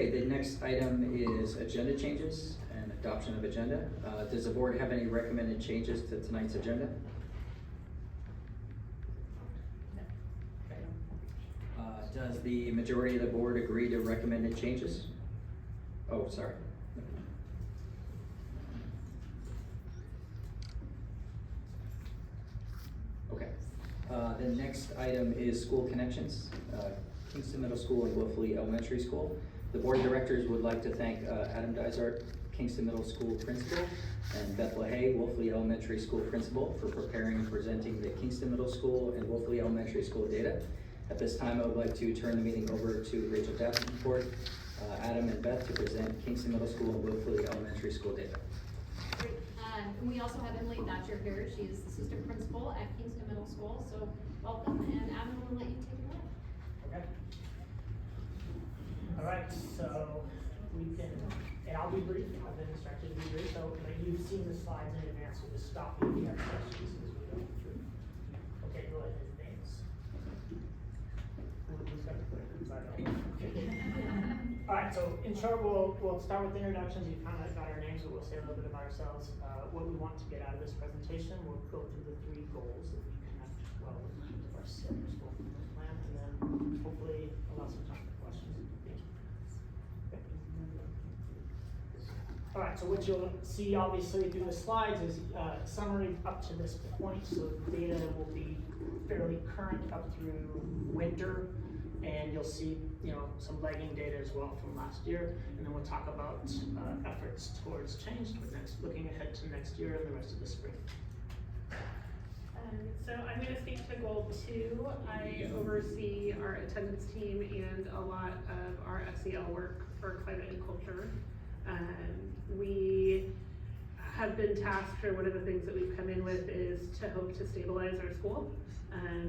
Okay, the next item is agenda changes and adoption of agenda. Does the board have any recommended changes to tonight's agenda? Does the majority of the board agree to recommended changes? Oh, sorry. Okay. The next item is school connections. Kingston Middle School and Wolfle Elementary School. The board of directors would like to thank Adam Dysart, Kingston Middle School Principal, and Beth LaHaye, Wolfle Elementary School Principal, for preparing and presenting the Kingston Middle School and Wolfle Elementary School data. At this time, I would like to turn the meeting over to Rachel Davenport, Adam and Beth to present Kingston Middle School and Wolfle Elementary School data. Great. And we also have Emily Thatcher here. She is assistant principal at Kingston Middle School. So welcome, and Adam will let you take it away. Okay. All right, so we can, and I'll be brief. I've been instructed to be brief. So you've seen the slides in advance, so just stop me if you have questions as we go through. Okay, go ahead, James. All right, so in short, we'll start with introductions. You kind of got our names, but we'll say a little bit about ourselves, what we want to get out of this presentation. We'll go through the 3 goals that we connect well with each of our school plan, and then hopefully allow some time for questions. Okay. All right, so what you'll see obviously through the slides is summary up to this point. So the data will be fairly current up through winter. And you'll see, some lagging data as well from last year, and then we'll talk about efforts towards change, looking ahead to next year and the rest of the spring. So I'm going to speak to goal 2. I oversee our attendance team and a lot of our SEL work for climate and culture. We have been tasked, or one of the things that we've come in with is to hope to stabilize our school.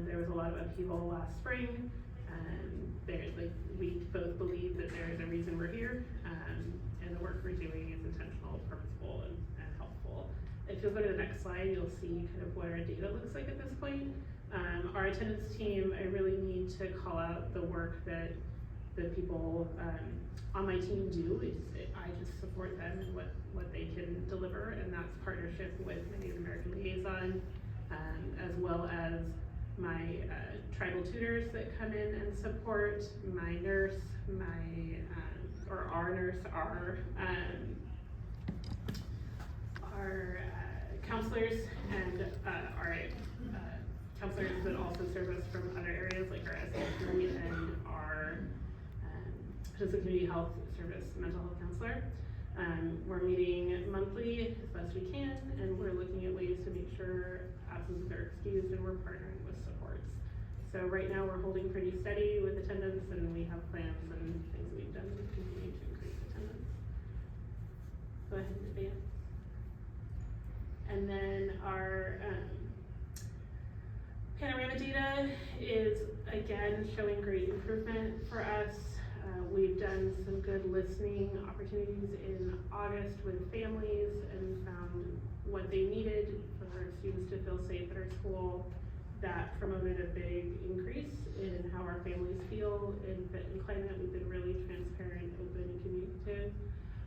There was a lot of upheaval last spring. We both believe that there is a reason we're here, and the work we're doing is intentional, purposeful, and helpful. If you'll go to the next slide, you'll see kind of what our data looks like at this point. Our attendance team, I really need to call out the work that the people on my team do. I just support them and what they can deliver, and that's partnership with my Native American liaison, as well as my tribal tutors that come in and support, my nurse, our nurse, our counselors, and our counselors that also serve us from other areas like our SLP and our Physical Community Health Service mental health counselor. We're meeting monthly as best we can, and we're looking at ways to make sure absences are excused, and we're partnering with supports. So right now we're holding pretty steady with attendance, and we have plans and things that we've done to continue to increase attendance. Go ahead and advance. And then our panorama data is again showing great improvement for us. We've done some good listening opportunities in August with families and found what they needed for our students to feel safe at our school. That promoted a big increase in how our families feel in fit and climate. We've been really transparent, open, and communicative.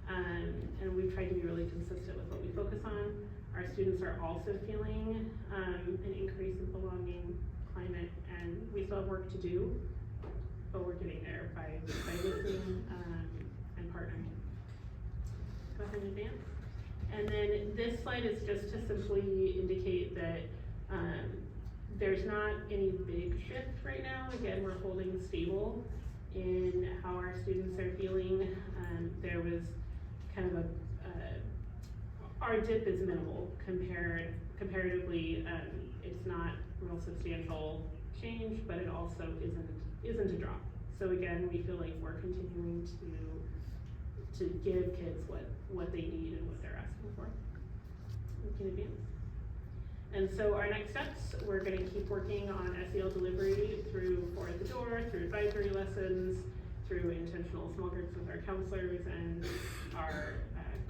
And we've tried to be really consistent with what we focus on. Our students are also feeling an increase in belonging, climate, and we still have work to do, but we're getting there by listening and partnering. Go ahead and advance. And then this slide is just to simply indicate that there's not any big shift right now. Again, we're holding stable in how our students are feeling. There was kind of our dip is minimal comparatively. It's not real substantial change, but it also isn't a drop. So again, we feel like we're continuing to give kids what they need and what they're asking for. We can advance. And so our next steps, we're going to keep working on SEL delivery through For at the Door, through advisory lessons, through intentional small groups with our counselors and our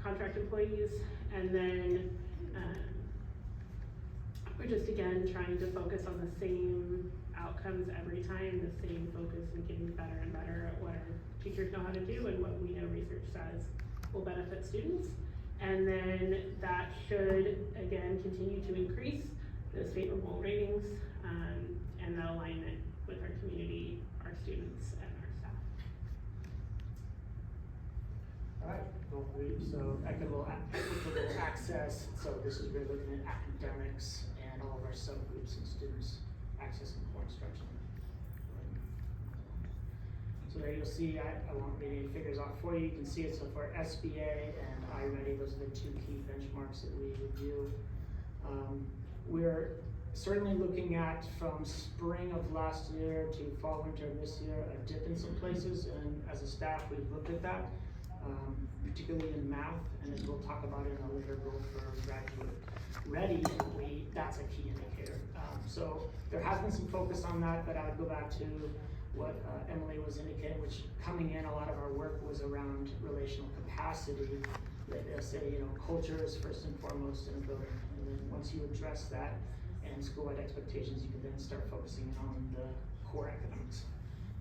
contract employees. And then we're just again trying to focus on the same outcomes every time, the same focus and getting better and better at what our teachers know how to do and what we know research says will benefit students. And then that should, again, continue to increase those favorable ratings, and that alignment with our community, our students, and our staff. All right, so equitable access, so this is really looking at academics and all of our subgroups and students accessing core instruction. So there you'll see, I won't read any figures off for you, you can see it, so for SBA and iReady, those are the two key benchmarks that we review. We're certainly looking at from spring of last year to fall, winter of this year, a dip in some places, and as a staff, we've looked at that, particularly in math, and as we'll talk about in a later goal for graduate ready, that's a key indicator. So there has been some focus on that, but I would go back to what Emily was indicating, which coming in, a lot of our work was around relational capacity. They'll say, culture is first and foremost in a building, and then once you address that and school-wide expectations, you can then start focusing on the core academics.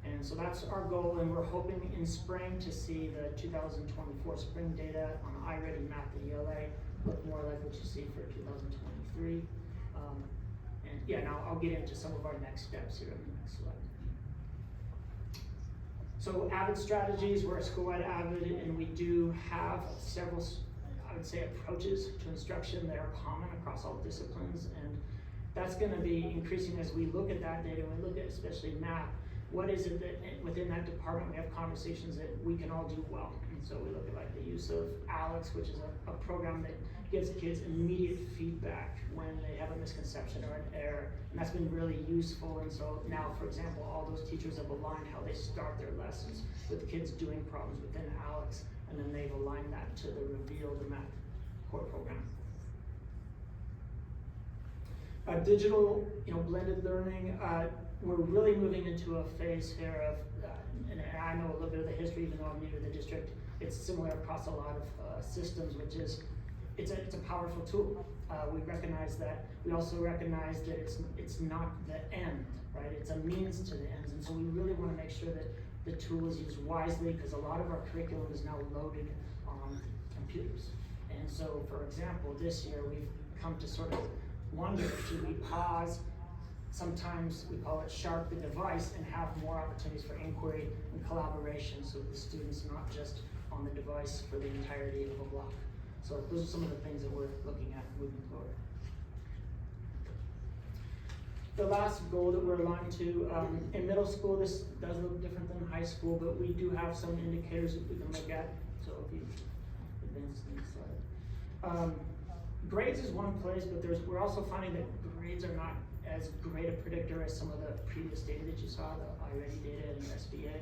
And so that's our goal, and we're hoping in spring to see the 2024 spring data on iReady, math, and ELA look more like what you see for 2023. And yeah, now I'll get into some of our next steps here in the next slide. So AVID strategies, we're a school-wide AVID, and we do have several, I would say, approaches to instruction that are common across all disciplines, and that's gonna be increasing as we look at that data, and we look at especially math. What is it that within that department we have conversations that we can all do well? And so we look at like the use of Alex, which is a program that gives kids immediate feedback when they have a misconception or an error, and that's been really useful. And so now, for example, all those teachers have aligned how they start their lessons with kids doing problems within Alex, and then they've aligned that to the Reveal, the math core program. Digital, blended learning, we're really moving into a phase here of, and I know a little bit of the history, even though I'm new to the district, it's similar across a lot of systems, which is, it's a powerful tool. We recognize that. We also recognize that it's not the end, right? It's a means to the ends, and so we really want to make sure that the tool is used wisely, because a lot of our curriculum is now loaded on computers. And so, for example, this year we've come to sort of wonder, should we pause? Sometimes we call it sharp the device and have more opportunities for inquiry and collaboration, so the student's not just on the device for the entirety of a block. So those are some of the things that we're looking at moving forward. The last goal that we're aligned to, in middle school, this does look different than high school, but we do have some indicators that we can look at. So if you advance the next slide. Grades is one place, but we're also finding that grades are not as great a predictor as some of the previous data that you saw, the iReady data and the SBA.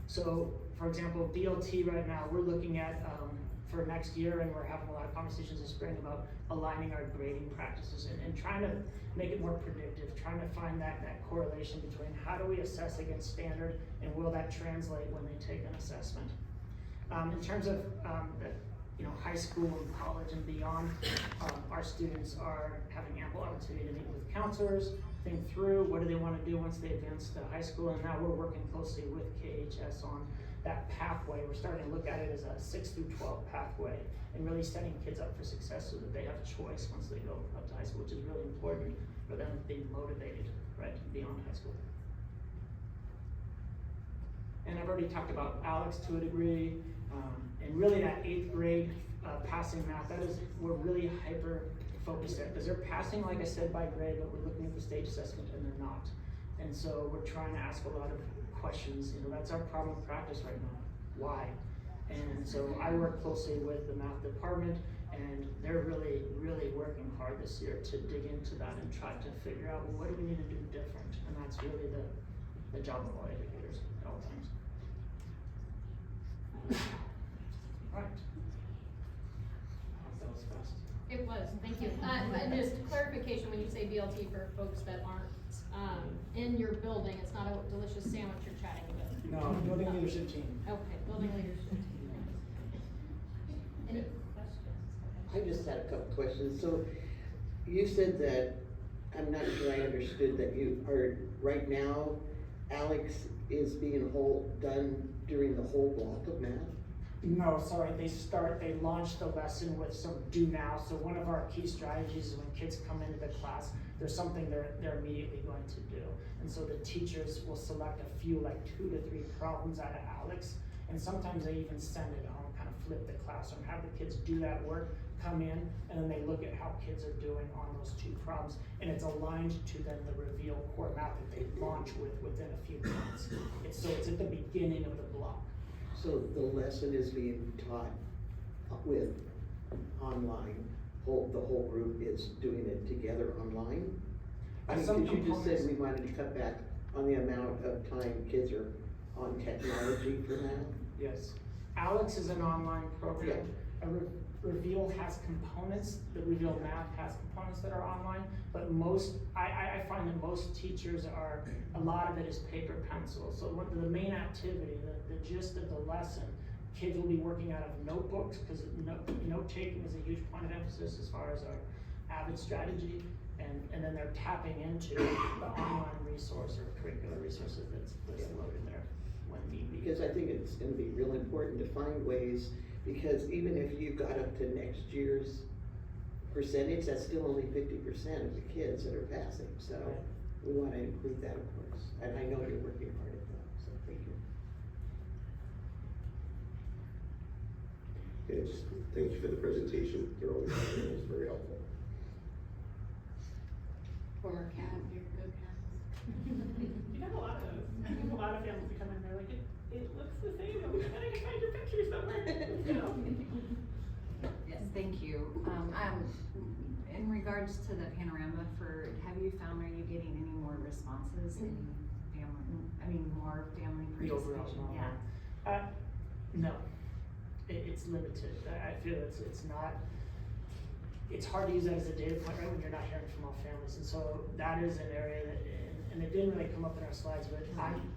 So, for example, BLT right now, we're looking at for next year, and we're having a lot of conversations this spring about aligning our grading practices and trying to make it more predictive, trying to find that correlation between how do we assess against standard and will that translate when they take an assessment. In terms of high school and college and beyond, our students are having ample opportunity to meet with counselors, think through what do they want to do once they advance to high school, and now we're working closely with KHS on that pathway. We're starting to look at it as a 6 through 12 pathway and really setting kids up for success so that they have choice once they go up to high school, which is really important for them being motivated, right, beyond high school. And I've already talked about Alex to a degree, and really that 8th grade passing math, we're really hyper focused at, because they're passing, like I said, by grade, but we're looking at the stage assessment and they're not. And so we're trying to ask a lot of questions. That's our problem of practice right now. Why? And so I work closely with the math department, and they're really, really working hard this year to dig into that and try to figure out, well, what do we need to do different? And that's really the job of all educators at all times. All right. That was fast. It was, thank you. And just clarification, when you say BLT for folks that aren't in your building, it's not a delicious sandwich you're chatting with. No, building leadership team. Okay, building leadership team. Any questions? I just had a couple questions. So you said that I'm not sure I understood that you are, right now, Alex is being done during the whole block of math? No, sorry, they launch the lesson with some do now. So one of our key strategies is when kids come into the class, there's something they're immediately going to do. And so the teachers will select a few, like 2 to 3 problems out of Alex. And sometimes they even send it home, kind of flip the classroom, have the kids do that work, come in, and then they look at how kids are doing on those 2 problems. And it's aligned to then the reveal core math that they launch within a few months. So it's at the beginning of the block. So the lesson is being taught with online, the whole group is doing it together online? I mean, Some because you just said components- we wanted to cut back on the amount of time kids are on technology for math? Yes. Alex is an online program. Reveal has components, the Reveal Math has components that are online, but I find that most teachers a lot of it is paper pencil. So the main activity, the gist of the lesson, kids will be working out of notebooks, because note-taking is a huge point of emphasis as far as our AVID strategy, and then they're tapping into the online resource or curricular resources that's loaded there when need be. Because I think it's gonna be real important to find ways, because even if you got up to next year's percentage, that's still only 50% of the kids that are passing, so we wanna improve that, of course. And I know you're working hard at that, so thank you. And just thank you for the presentation, you're always, it was very helpful. Former cat, your good cat. You have a lot of those. I have a lot of families who come in, they're like, it looks the same, I'm like, I can find your picture somewhere. You know? Yes, thank you. In regards to the panorama have you found, are you getting any more responses, more family The overall participation? number. Yeah. No, it's limited. I feel it's not, it's hard to use that as a data point, right, when you're not hearing from all families. And so that is an area that, and it didn't really come up in our slides, but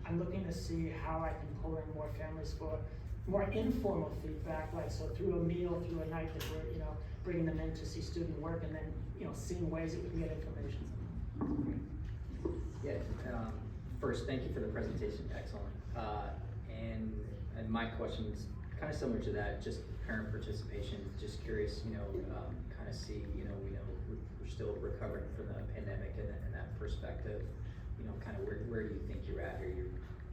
I'm looking to see how I can pull in more families for more informal feedback, like so through a meal, through a night that we're, bringing them in to see student work, and then, seeing ways that we can get information. Yeah, first, thank you for the presentation, excellent. And my question is kind of similar to that, just parent participation, just curious, kind of see, we know we're still recovering from the pandemic and that perspective, kind of where do you think you're at here?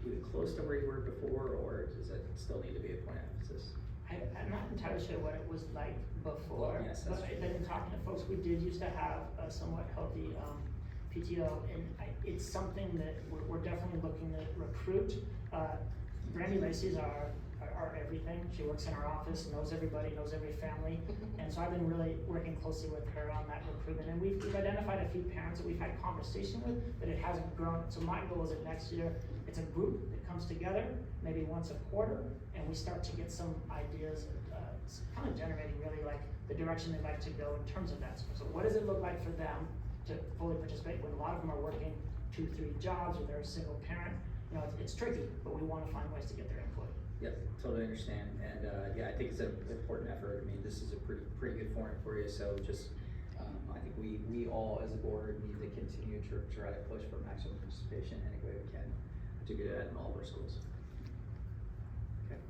You're close to where you were before, or does it still need to be a point of emphasis? I'm not entirely sure what it was like before, Well, yes, that's but true. in talking to folks, we did used to have a somewhat healthy PTO, and it's something that we're definitely looking to recruit. Brandy Lacey's our everything. She works in our office, knows everybody, knows every family, and so I've been really working closely with her on that recruitment. And we've identified a few parents that we've had conversation with, but it hasn't grown. So my goal is that next year it's a group that comes together, maybe once a quarter, and we start to get some ideas, kind of generating really like the direction they'd like to go in terms of that. So what does it look like for them to fully participate when a lot of them are working 2-3 jobs or they're a single parent? It's tricky, but we want to find ways to get their input. Yep, totally understand, and yeah, I think it's an important effort. I mean, this is a pretty good forum for you, so just, I think we all as a board need to continue to try to push for maximum participation any way we can to get it in all of our schools. Okay.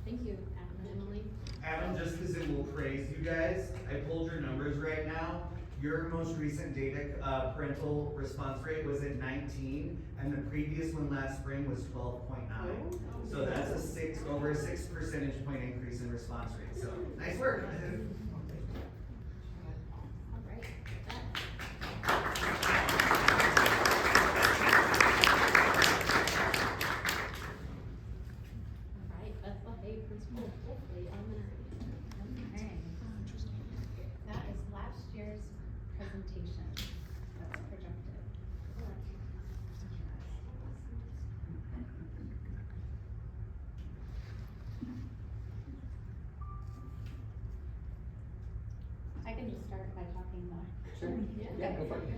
Thank you, Adam and Emily. Adam, just because it will praise you guys, I pulled your numbers right now. Your most recent data, parental response rate was at 19, and the previous one last spring was 12.9. So that's over a 6 percentage point increase in response rate. So nice work. All right. All right, Bethlehem Principal Wolfle Elementary. Okay. That is last year's presentation that's projected. I can just start by talking though. Sure. Yeah, go for it.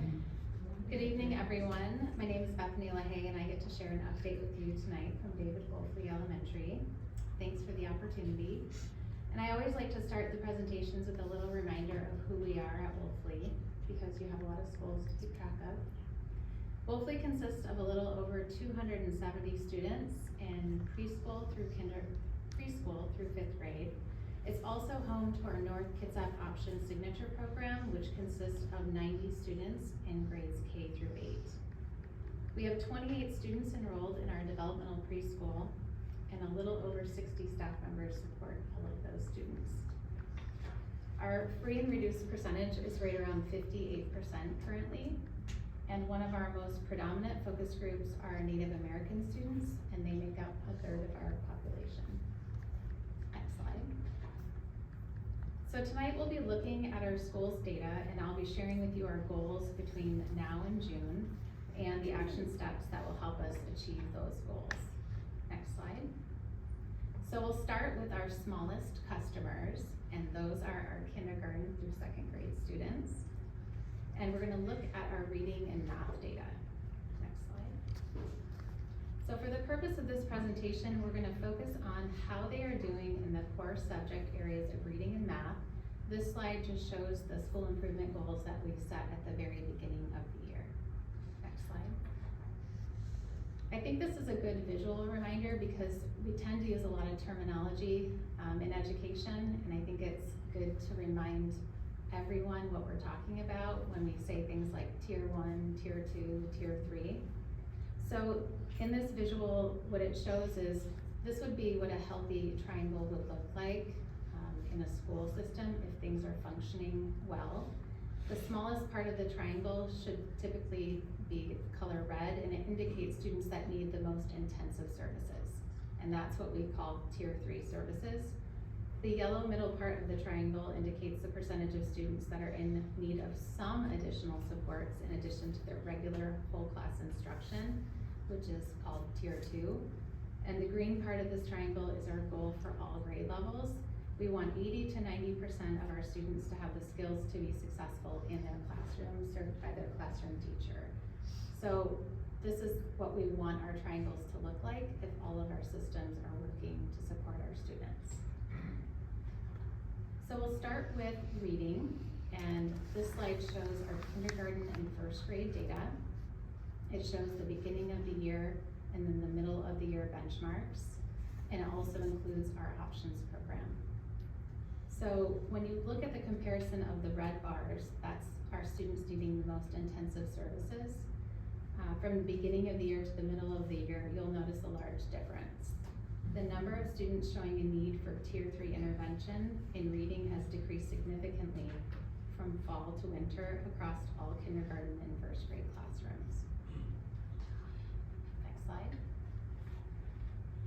Good evening, everyone. My name is Bethany LaHaye, and I get to share an update with you tonight from David Wolfle Elementary. Thanks for the opportunity. And I always like to start the presentations with a little reminder of who we are at Wolfle. because you have a lot of schools to keep track of. Wolfle consists of a little over 270 students in preschool through 5th grade. It's also home to our North Kitsap Option Signature Program, which consists of 90 students in grades K through 8. We have 28 students enrolled in our developmental preschool, and a little over 60 staff members support all of those students. Our free and reduced percentage is right around 58% currently, and one of our most predominant focus groups are Native American students, and they make up a third of our population. Next slide. So tonight we'll be looking at our school's data, and I'll be sharing with you our goals between now and June, and the action steps that will help us achieve those goals. Next slide. So we'll start with our smallest customers, and those are our kindergarten through 2nd grade students. And we're gonna look at our reading and math data. Next slide. So for the purpose of this presentation, we're gonna focus on how they are doing in the core subject areas of reading and math. This slide just shows the school improvement goals that we've set at the very beginning of the year. Next slide. I think this is a good visual reminder because we tend to use a lot of terminology in education, and I think it's good to remind everyone what we're talking about when we say things like tier 1, tier 2, tier 3. So in this visual, what it shows is this would be what a healthy triangle would look like in a school system if things are functioning well. The smallest part of the triangle should typically be color red, and it indicates students that need the most intensive services. And that's what we call tier 3 services. The yellow middle part of the triangle indicates the percentage of students that are in need of some additional supports in addition to their regular whole class instruction, which is called tier 2. And the green part of this triangle is our goal for all grade levels. We want 80 to 90% of our students to have the skills to be successful in their classroom, served by their classroom teacher. So this is what we want our triangles to look like if all of our systems are working to support our students. So we'll start with reading, and this slide shows our kindergarten and 1st grade data. It shows the beginning of the year and then the middle of the year benchmarks, and it also includes our options program. So when you look at the comparison of the red bars, that's our students needing the most intensive services. From the beginning of the year to the middle of the year, you'll notice a large difference. The number of students showing a need for tier 3 intervention in reading has decreased significantly from fall to winter across all kindergarten and 1st grade classrooms. Next slide.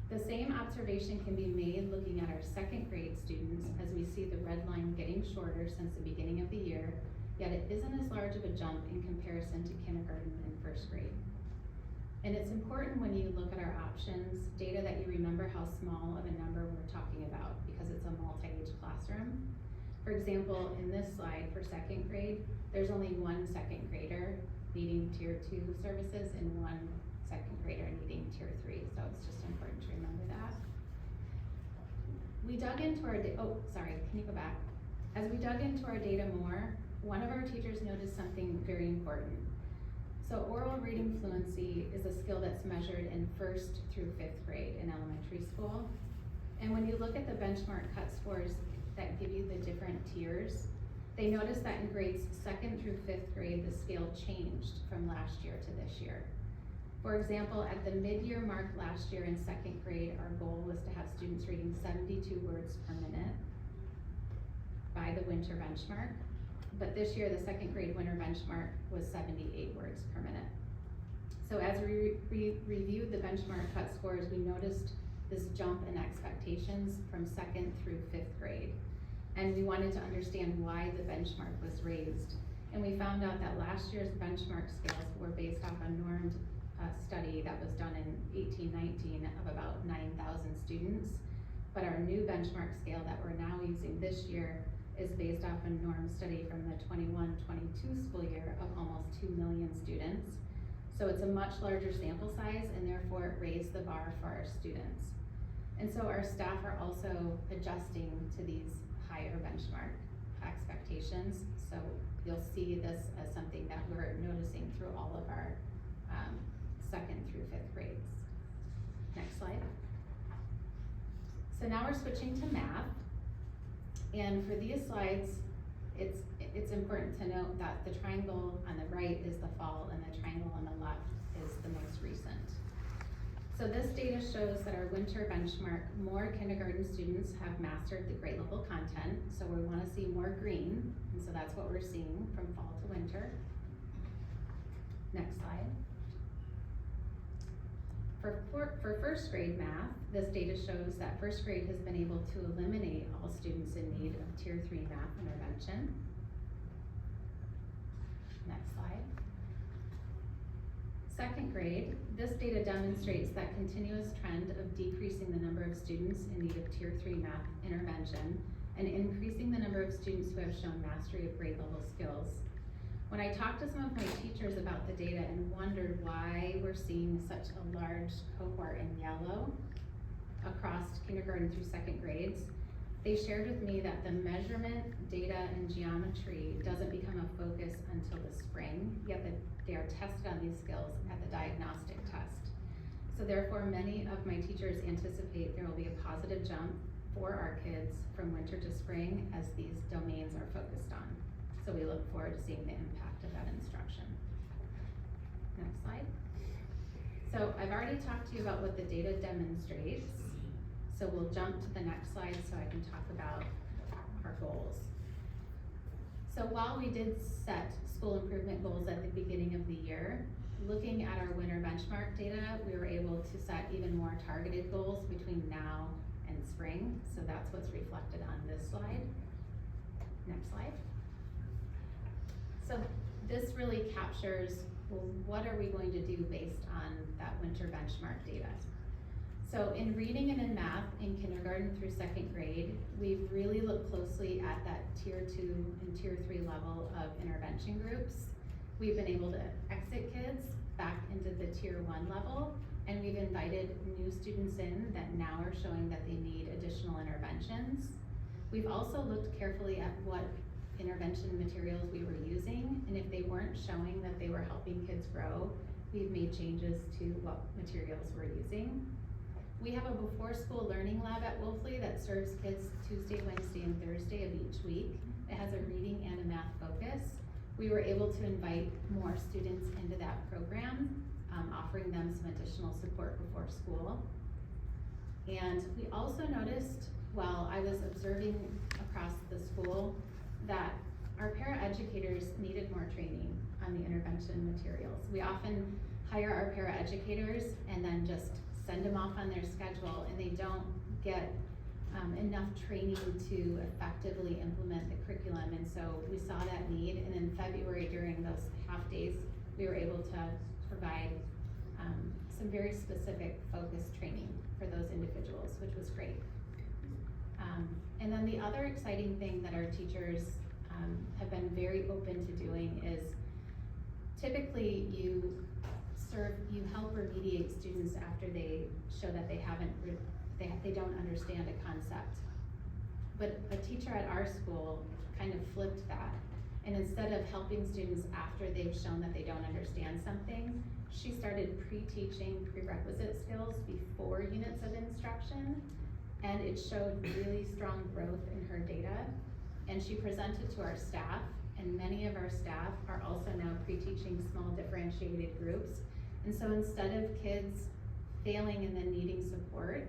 The same observation can be made looking at our 2nd grade students, as we see the red line getting shorter since the beginning of the year, yet it isn't as large of a jump in comparison to kindergarten and 1st grade. And it's important when you look at our options data that you remember how small of a number we're talking about because it's a multi-age classroom. For example, in this slide for 2nd grade, there's only one 2nd grader needing tier 2 services and one 2nd grader needing tier 3, so it's just important to remember that. We dug into our can you go back? As we dug into our data more, one of our teachers noticed something very important. So oral reading fluency is a skill that's measured in 1st through 5th grade in elementary school. And when you look at the benchmark cut scores that give you the different tiers, they noticed that in grades 2nd through 5th grade, the scale changed from last year to this year. For example, at the mid-year mark last year in 2nd grade, our goal was to have students reading 72 words per minute by the winter benchmark. But this year, the 2nd grade winter benchmark was 78 words per minute. So as we reviewed the benchmark cut scores, we noticed this jump in expectations from 2nd through 5th grade. And we wanted to understand why the benchmark was raised. And we found out that last year's benchmark scales were based off a normed study that was done in 18-19 of about 9,000 students. But our new benchmark scale that we're now using this year is based off a norm study from the 21-22 school year of almost 2 million students. So it's a much larger sample size, and therefore it raised the bar for our students. And so our staff are also adjusting to these higher benchmark expectations. So you'll see this as something that we're noticing through all of our, second through fifth grades. Next slide. So now we're switching to math. And for these slides, it's important to note that the triangle on the right is the fall and the triangle on the left is the most recent. So this data shows that our winter benchmark, more kindergarten students have mastered the grade level content. So we wanna see more green, and so that's what we're seeing from fall to winter. Next slide. For first grade math, this data shows that first grade has been able to eliminate all students in need of Tier 3 math intervention. Next slide. Second grade, this data demonstrates that continuous trend of decreasing the number of students in need of Tier 3 math intervention and increasing the number of students who have shown mastery of grade level skills. When I talked to some of my teachers about the data and wondered why we're seeing such a large cohort in yellow across kindergarten through second grades, they shared with me that the measurement, data, and geometry doesn't become a focus until the spring, yet they are tested on these skills at the diagnostic test. So therefore, many of my teachers anticipate there will be a positive jump for our kids from winter to spring as these domains are focused on. So we look forward to seeing the impact of that instruction. Next slide. So I've already talked to you about what the data demonstrates. So we'll jump to the next slide so I can talk about our goals. So while we did set school improvement goals at the beginning of the year, looking at our winter benchmark data, we were able to set even more targeted goals between now and spring. So that's what's reflected on this slide. Next slide. So this really captures, well, what are we going to do based on that winter benchmark data? So in reading and in math in kindergarten through second grade, we've really looked closely at that Tier 2 and Tier 3 level of intervention groups. We've been able to exit kids back into the Tier 1 level, and we've invited new students in that now are showing that they need additional interventions. We've also looked carefully at what intervention materials we were using, and if they weren't showing that they were helping kids grow, we've made changes to what materials we're using. We have a before school learning lab at Wolfle that serves kids Tuesday, Wednesday, and Thursday of each week. It has a reading and a math focus. We were able to invite more students into that program, offering them some additional support before school. And we also noticed, while I was observing across the school, that our paraeducators needed more training on the intervention materials. We often hire our paraeducators and then just send them off on their schedule, and they don't get enough training to effectively implement the curriculum. And so we saw that need, and in February during those half days, we were able to provide some very specific focused training for those individuals, which was great. And then the other exciting thing that our teachers have been very open to doing is typically you help remediate students after they show that they don't understand a concept. But a teacher at our school kind of flipped that, and instead of helping students after they've shown that they don't understand something, she started pre-teaching prerequisite skills before units of instruction, and it showed really strong growth in her data. And she presented to our staff, and many of our staff are also now pre-teaching small differentiated groups. And so instead of kids failing and then needing support,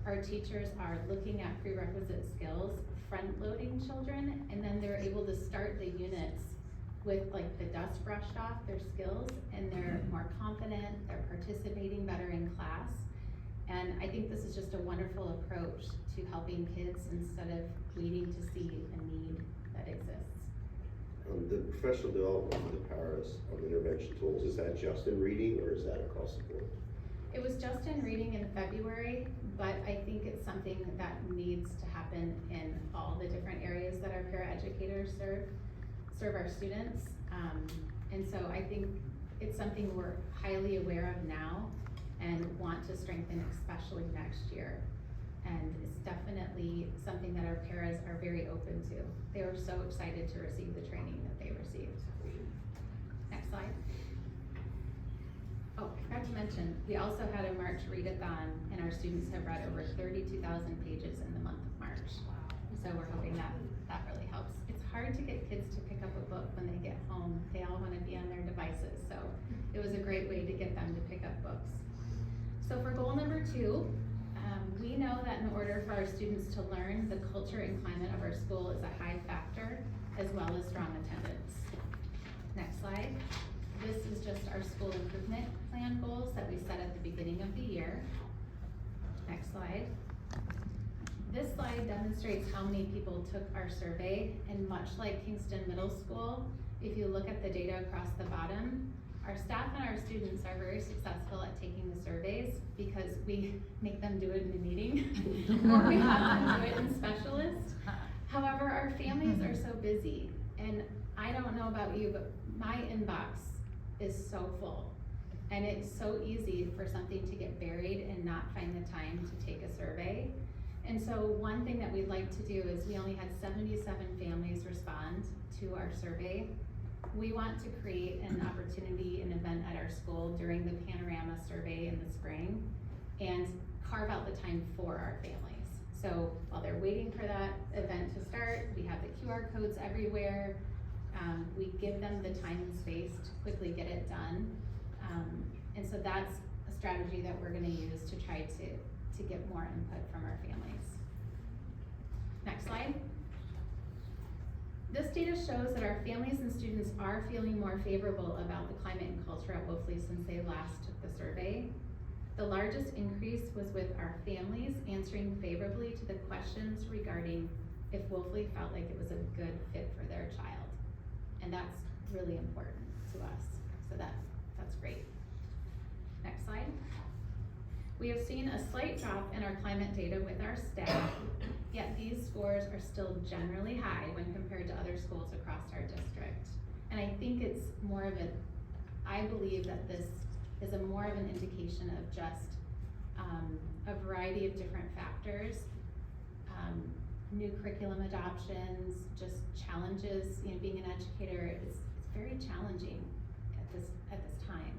our teachers are looking at prerequisite skills, front-loading children, and then they're able to start the units with like the dust brushed off their skills, and they're more confident, they're participating better in class. And I think this is just a wonderful approach to helping kids instead of waiting to see a need that exists. The professional development for the paras on intervention tools, is that just in reading or is that across the board? It was just in reading in February, but I think it's something that needs to happen in all the different areas that our paraeducators serve our students. And so I think it's something we're highly aware of now and want to strengthen, especially next year. And it's definitely something that our paras are very open to. They were so excited to receive the training that they received. Next slide. Oh, I forgot to mention, we also had a March readathon, and our students have read over 32,000 pages in the month of March. So we're hoping that that really helps. It's hard to get kids to pick up a book when they get home. They all want to be on their devices, so it was a great way to get them to pick up books. So for goal number 2, we know that in order for our students to learn, the culture and climate of our school is a high factor, as well as strong attendance. Next slide. This is just our school improvement plan goals that we set at the beginning of the year. Next slide. This slide demonstrates how many people took our survey, and much like Kingston Middle School, if you look at the data across the bottom, our staff and our students are very successful at taking the surveys because we make them do it in a meeting or we have them do it in specialists. However, our families are so busy, and I don't know about you, but my inbox is so full. And it's so easy for something to get buried and not find the time to take a survey. And so one thing that we'd like to do is we only had 77 families respond to our survey. We want to create an opportunity, an event at our school during the Panorama survey in the spring and carve out the time for our families. So while they're waiting for that event to start, we have the QR codes everywhere. We give them the time and space to quickly get it done. And so that's a strategy that we're gonna use to try to get more input from our families. Next slide. This data shows that our families and students are feeling more favorable about the climate and culture at Wolfle since they last took the survey. The largest increase was with our families answering favorably to the questions regarding if Wolfle felt like it was a good fit for their child. And that's really important to us, so that's great. Next slide. We have seen a slight drop in our climate data with our staff, yet these scores are still generally high when compared to other schools across our district. And I think it's more of I believe that this is more of an indication of just a variety of different factors. New curriculum adoptions, just challenges, being an educator is very challenging at this time.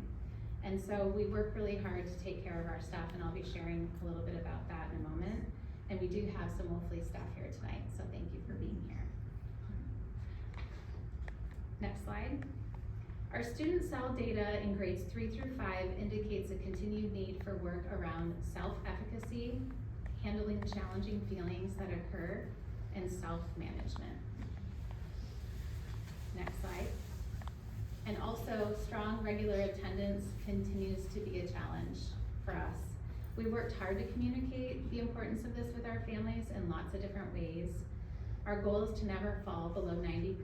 And so we work really hard to take care of our staff, and I'll be sharing a little bit about that in a moment. And we do have some Wolfle staff here tonight, so thank you for being here. Next slide. Our student cell data in grades 3 through 5 indicates a continued need for work around self-efficacy, handling challenging feelings that occur, and self-management. Next slide. And also, strong regular attendance continues to be a challenge for us. We worked hard to communicate the importance of this with our families in lots of different ways. Our goal is to never fall below 90%,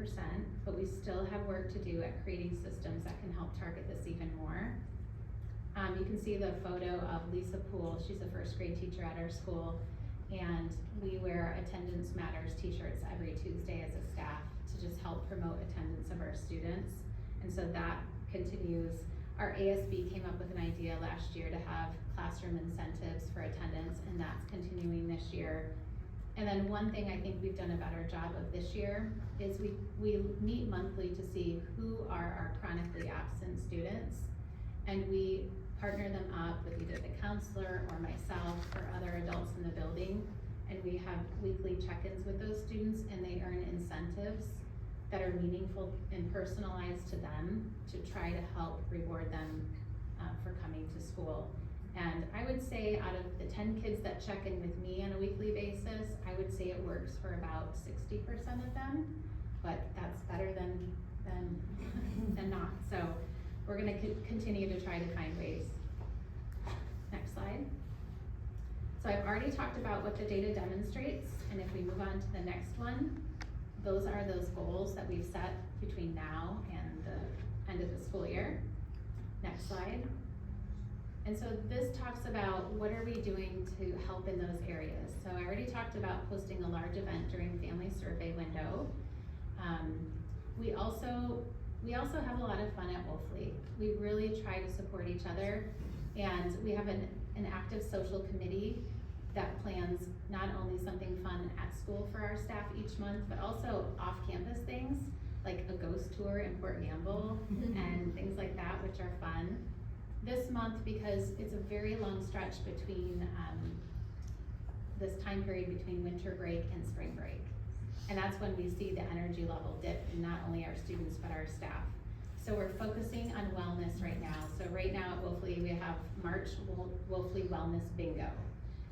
but we still have work to do at creating systems that can help target this even more. You can see the photo of Lisa Poole. She's a first grade teacher at our school, and we wear Attendance Matters t-shirts every Tuesday as a staff to just help promote attendance of our students. And so that continues. Our ASB came up with an idea last year to have classroom incentives for attendance, and that's continuing this year. And then one thing I think we've done a better job of this year is we meet monthly to see who are our chronically absent students, and we partner them up with either the counselor or myself or other adults in the building, and we have weekly check-ins with those students, and they earn incentives that are meaningful and personalized to them to try to help reward them for coming to school. And I would say out of the 10 kids that check in with me on a weekly basis, I would say it works for about 60% of them, but that's better than not. So we're gonna continue to try to find ways. Next slide. So I've already talked about what the data demonstrates, and if we move on to the next one, those are those goals that we've set between now and the end of the school year. Next slide. And so this talks about what are we doing to help in those areas. So I already talked about posting a large event during family survey window. We also have a lot of fun at Wolfle. We really try to support each other, and we have an active social committee that plans not only something fun at school for our staff each month, but also off-campus things, like a ghost tour in Port Gamble and things like that, which are fun. This month, because it's a very long stretch between, this time period between winter break and spring break. And that's when we see the energy level dip in not only our students, but our staff. So we're focusing on wellness right now. So right now at Wolfle, we have March Wolfle Wellness Bingo.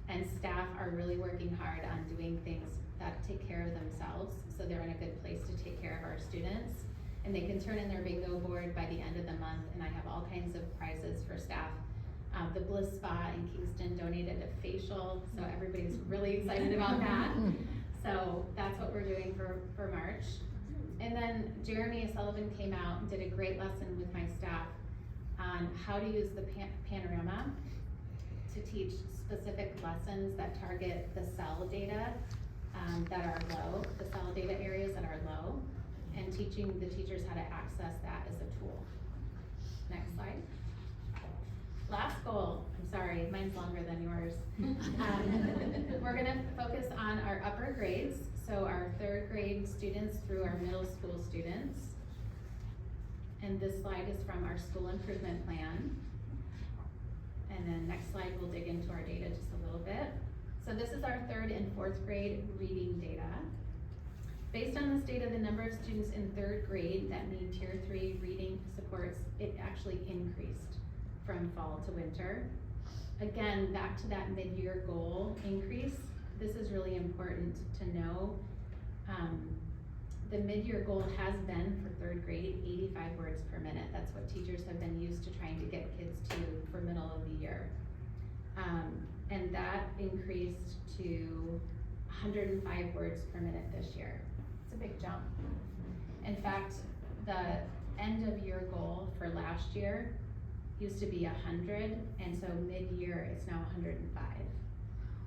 And staff are really working hard on doing things that take care of themselves, so they're in a good place to take care of our students. And they can turn in their bingo board by the end of the month, and I have all kinds of prizes for staff. The Bliss Spa in Kingston donated a facial, so everybody's really excited about that. So that's what we're doing for March. And then Jeremy Sullivan came out and did a great lesson with my staff on how to use the panorama to teach specific lessons that target the cell data that are low, the cell data areas that are low, and teaching the teachers how to access that as a tool. Next slide. Last goal, I'm sorry, mine's longer than yours. We're gonna focus on our upper grades, so our 3rd grade students through our middle school students. And this slide is from our school improvement plan. And then next slide, we'll dig into our data just a little bit. So this is our 3rd and 4th grade reading data. Based on this data, the number of students in 3rd grade that need Tier 3 reading supports, it actually increased from fall to winter. Again, back to that mid-year goal increase, this is really important to know. The mid-year goal has been for 3rd grade 85 words per minute. That's what teachers have been used to trying to get kids to for middle of the year. And that increased to 105 words per minute this year. It's a big jump. In fact, the end of year goal for last year used to be 100, and so mid-year it's now 105.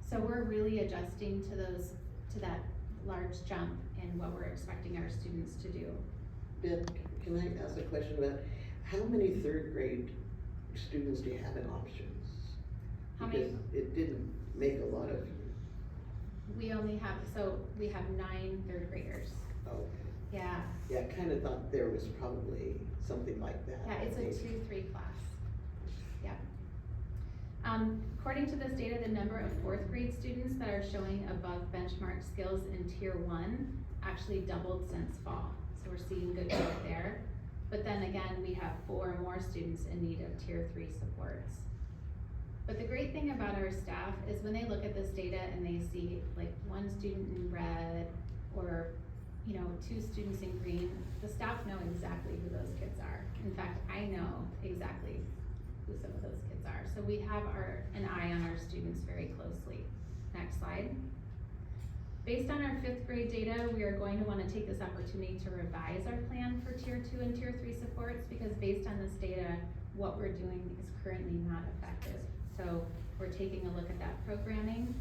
So we're really adjusting to that large jump in what we're expecting our students to do. Ben, can I ask a question about how many 3rd grade students do you have in options? How many? Because it didn't make a lot of. We only have, we have 9 3rd graders. Oh, Yeah. yeah, I kind of thought there was probably something like that. Yeah, it's a maybe. 2-3 class. Yeah. According to this data, the number of 4th grade students that are showing above benchmark skills in Tier 1 actually doubled since fall. So we're seeing good growth there. But then again, we have 4 more students in need of Tier 3 supports. But the great thing about our staff is when they look at this data and they see like 1 student in red or 2 students in green, the staff know exactly who those kids are. In fact, I know exactly who some of those kids are. So we have an eye on our students very closely. Next slide. Based on our 5th grade data, we are going to want to take this opportunity to revise our plan for Tier 2 and Tier 3 supports, because based on this data, what we're doing is currently not effective. So we're taking a look at that programming.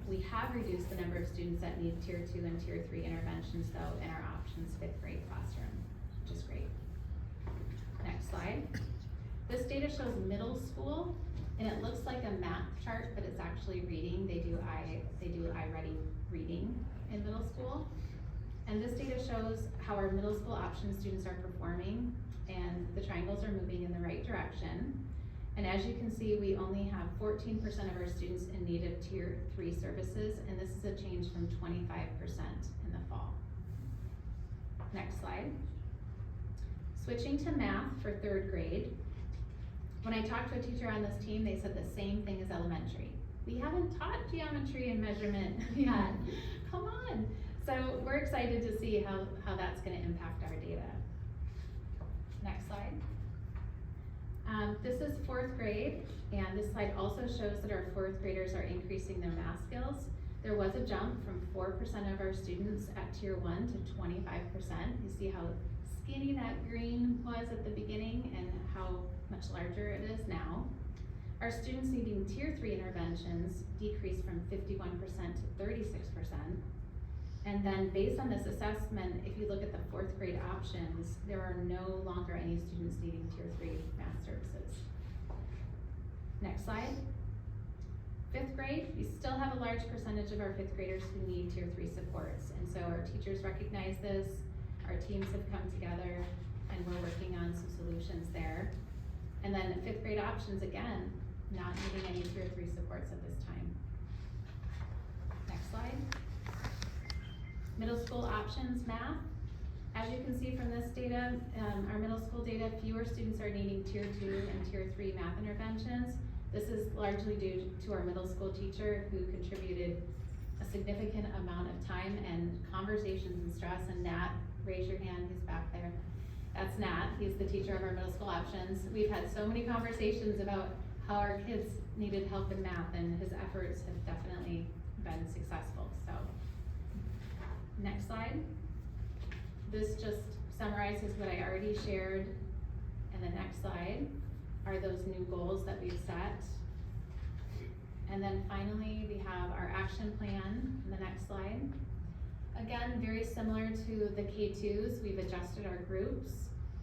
We have reduced the number of students that need Tier 2 and Tier 3 interventions though in our options 5th grade classroom, which is great. Next slide. This data shows middle school, and it looks like a math chart, but it's actually reading. They do iReady reading in middle school. And this data shows how our middle school option students are performing, and the triangles are moving in the right direction. And as you can see, we only have 14% of our students in need of Tier 3 services, and this is a change from 25% in the fall. Next slide. Switching to math for 3rd grade. When I talked to a teacher on this team, they said the same thing as elementary. We haven't taught geometry and measurement yet. Come on. So we're excited to see how that's gonna impact our data. Next slide. This is 4th grade, and this slide also shows that our 4th graders are increasing their math skills. There was a jump from 4% of our students at Tier 1 to 25%. You see how skinny that green was at the beginning and how much larger it is now. Our students needing Tier 3 interventions decreased from 51% to 36%. And then based on this assessment, if you look at the 4th grade options, there are no longer any students needing Tier 3 math services. Next slide. Fifth grade, we still have a large percentage of our fifth graders who need tier 3 supports, and so our teachers recognize this, our teams have come together, and we're working on some solutions there. And then fifth grade options, again, not needing any tier 3 supports at this time. Next slide. Middle school options math. As you can see from this data, our middle school data, fewer students are needing tier 2 and tier 3 math interventions. This is largely due to our middle school teacher who contributed a significant amount of time and conversations and stress. And Nat, raise your hand, who's back there. That's Nat, he's the teacher of our middle school options. We've had so many conversations about how our kids needed help in math, and his efforts have definitely been successful, so. Next slide. This just summarizes what I already shared. And the next slide are those new goals that we've set. And then finally, we have our action plan in the next slide. Again, very similar to the K2s, we've adjusted our groups.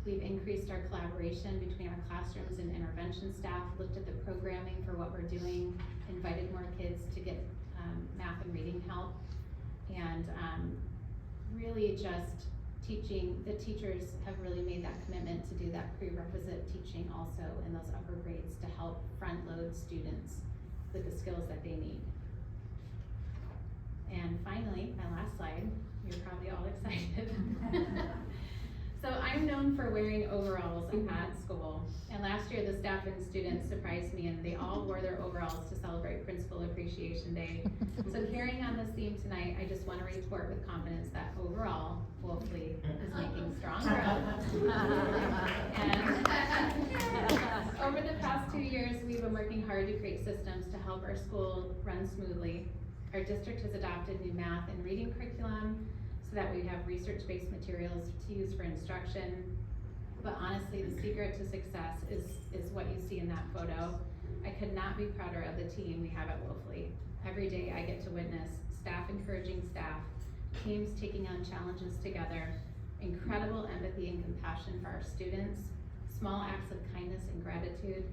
We've increased our collaboration between our classrooms and intervention staff, looked at the programming for what we're doing, invited more kids to get math and reading help, and really just teaching, the teachers have really made that commitment to do that prerequisite teaching also in those upper grades to help front load students with the skills that they need. And finally, my last slide, you're probably all excited. So I'm known for wearing overalls at school, and last year the staff and students surprised me and they all wore their overalls to celebrate Principal Appreciation Day. So carrying on this theme tonight, I just want to report with confidence that overall, Wolfle is making strong growth. And over the past 2 years, we've been working hard to create systems to help our school run smoothly. Our district has adopted new math and reading curriculum so that we have research-based materials to use for instruction. But honestly, the secret to success is what you see in that photo. I could not be prouder of the team we have at Wolfle. Every day I get to witness staff encouraging staff, teams taking on challenges together, incredible empathy and compassion for our students, small acts of kindness and gratitude,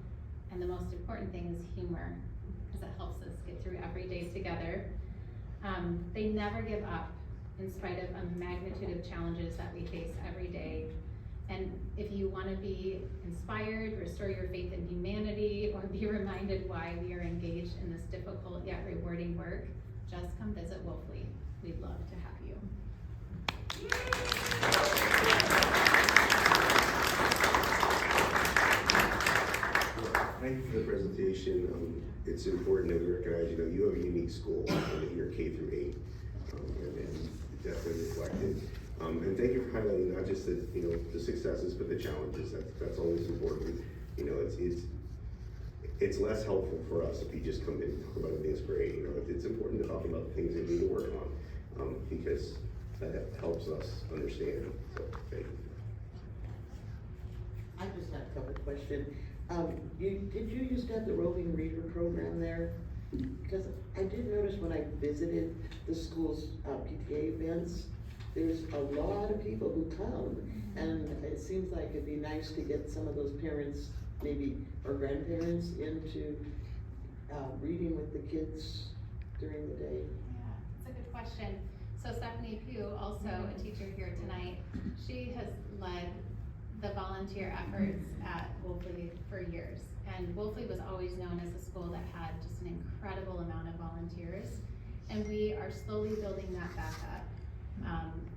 and the most important thing is humor, because it helps us get through every day together. They never give up in spite of a magnitude of challenges that we face every day. And if you want to be inspired, restore your faith in humanity, or be reminded why we are engaged in this difficult yet rewarding work, just come visit Wolfle. We'd love to have you. Thank you for the presentation. It's important that we recognize, you have a unique school, and you're K through 8, and definitely reflected. And thank you for highlighting not just the successes, but the challenges. That's always important. It's less helpful for us if you just come in and talk about everything's great. It's important to talk about things that we need to work on, because that helps us understand. So thank you. I just have a couple of questions. Did you used to have the roving reader program there? Because I did notice when I visited the school's PTA events, there's a lot of people who come, and it seems like it'd be nice to get some of those parents, maybe, or grandparents into reading with the kids during the day. Yeah, it's a good question. So Stephanie Pugh, also a teacher here tonight, she has led the volunteer efforts at Wolfle for years. And Wolfle was always known as a school that had just an incredible amount of volunteers. And we are slowly building that back up.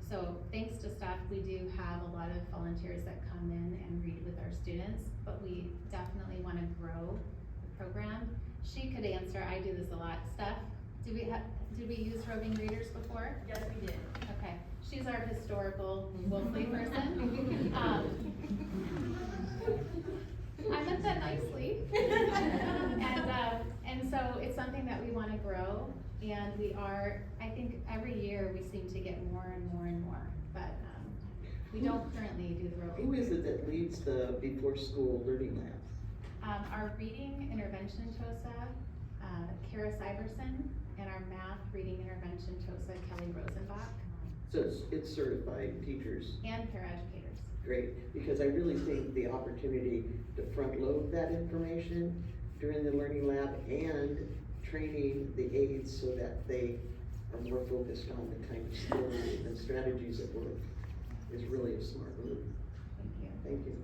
So thanks to staff, we do have a lot of volunteers that come in and read with our students, but we definitely want to grow the program. She could answer, I do this a lot. Steph, did we use roving readers before? Yes, we did. Okay, she's our historical Wolfle person. I meant that nicely. And so it's something that we want to grow, and we are, I think every year we seem to get more and more and more, but we don't currently do the roving. Who is it that leads the before school learning lab? Our reading intervention TOSA, Kara Syverson, and our math reading intervention TOSA, Kelly Rosenbach. So it's certified teachers. And paraeducators. Great, because I really think the opportunity to front load that information during the learning lab and training the aides so that they are more focused on the kind of skills and strategies at work is really a smart move. Thank you. Thank you.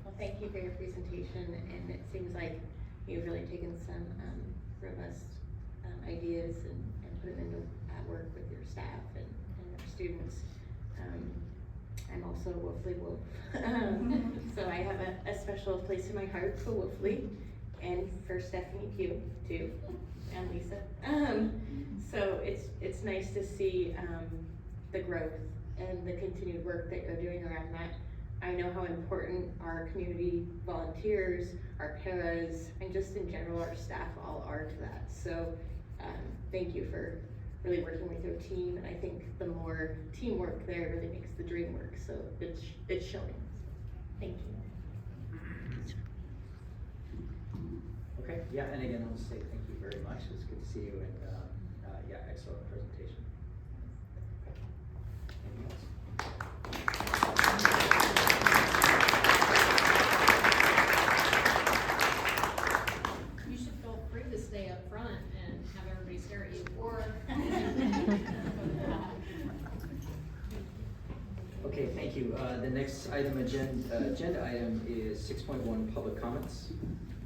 Well, thank you for your presentation, and it seems like you've really taken some robust ideas and put them into work with your staff and your students. I'm also a Wolfle Wolf, so I have a special place in my heart for Wolfle, and for Stephanie Q too, and Lisa. So it's nice to see the growth and the continued work that you're doing around that. I know how important our community volunteers, our paras, and just in general our staff all are to that. So thank you for really working with your team, and I think the more teamwork there really makes the dream work, so it's showing. Thank you. Okay, yeah, and again, I'll say thank you very much. It's good to see you, and yeah, excellent presentation. Anything else? You should feel free to stay up front and have everybody stare at you, or. Okay, thank you. The next item, agenda item is 6.1, public comments.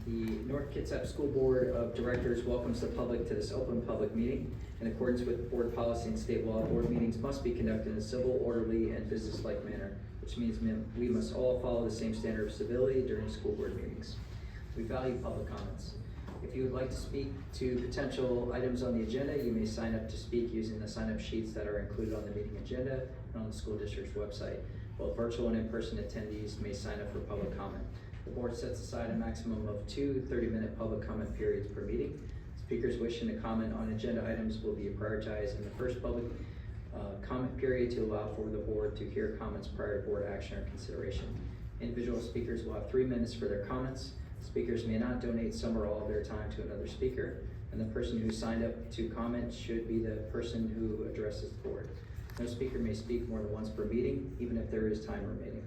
The North Kitsap School Board of Directors welcomes the public to this open public meeting. In accordance with board policy and state law, board meetings must be conducted in a civil, orderly, and business-like manner, which means we must all follow the same standard of civility during school board meetings. We value public comments. If you would like to speak to potential items on the agenda, you may sign up to speak using the sign-up sheets that are included on the meeting agenda and on the school district's website. Both virtual and in-person attendees may sign up for public comment. The board sets aside a maximum of 2 30-minute public comment periods per meeting. Speakers wishing to comment on agenda items will be prioritized in the first public comment period to allow for the board to hear comments prior to board action or consideration. Individual speakers will have 3 minutes for their comments. Speakers may not donate some or all of their time to another speaker, and the person who signed up to comment should be the person who addresses the board. No speaker may speak more than once per meeting, even if there is time remaining.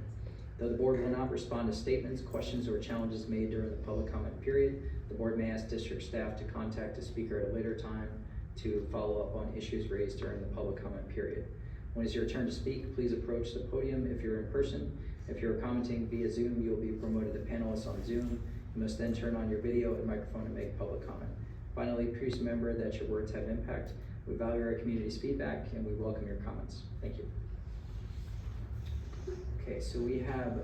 Though the board will not respond to statements, questions, or challenges made during the public comment period, the board may ask district staff to contact the speaker at a later time to follow up on issues raised during the public comment period. When it's your turn to speak, please approach the podium if you're in person. If you're commenting via Zoom, you'll be promoted to panelist on Zoom. You must then turn on your video and microphone to make public comment. Finally, please remember that your words have impact. We value our community's feedback and we welcome your comments. Thank you. Okay, so we have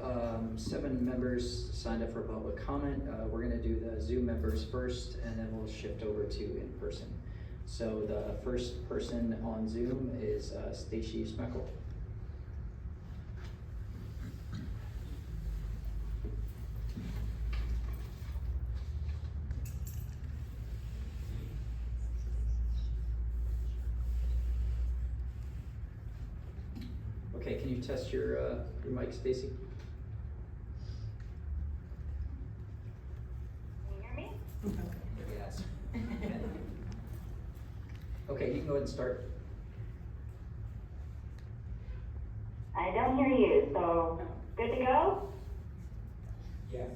7 members signed up for public comment. We're gonna do the Zoom members first, and then we'll shift over to in-person. So the first person on Zoom is Stacy Smeckel. Okay, can you test your mic, Stacy? Can you hear me? Yes. Okay, you can go ahead and start. I don't hear you, so good to go? Yes.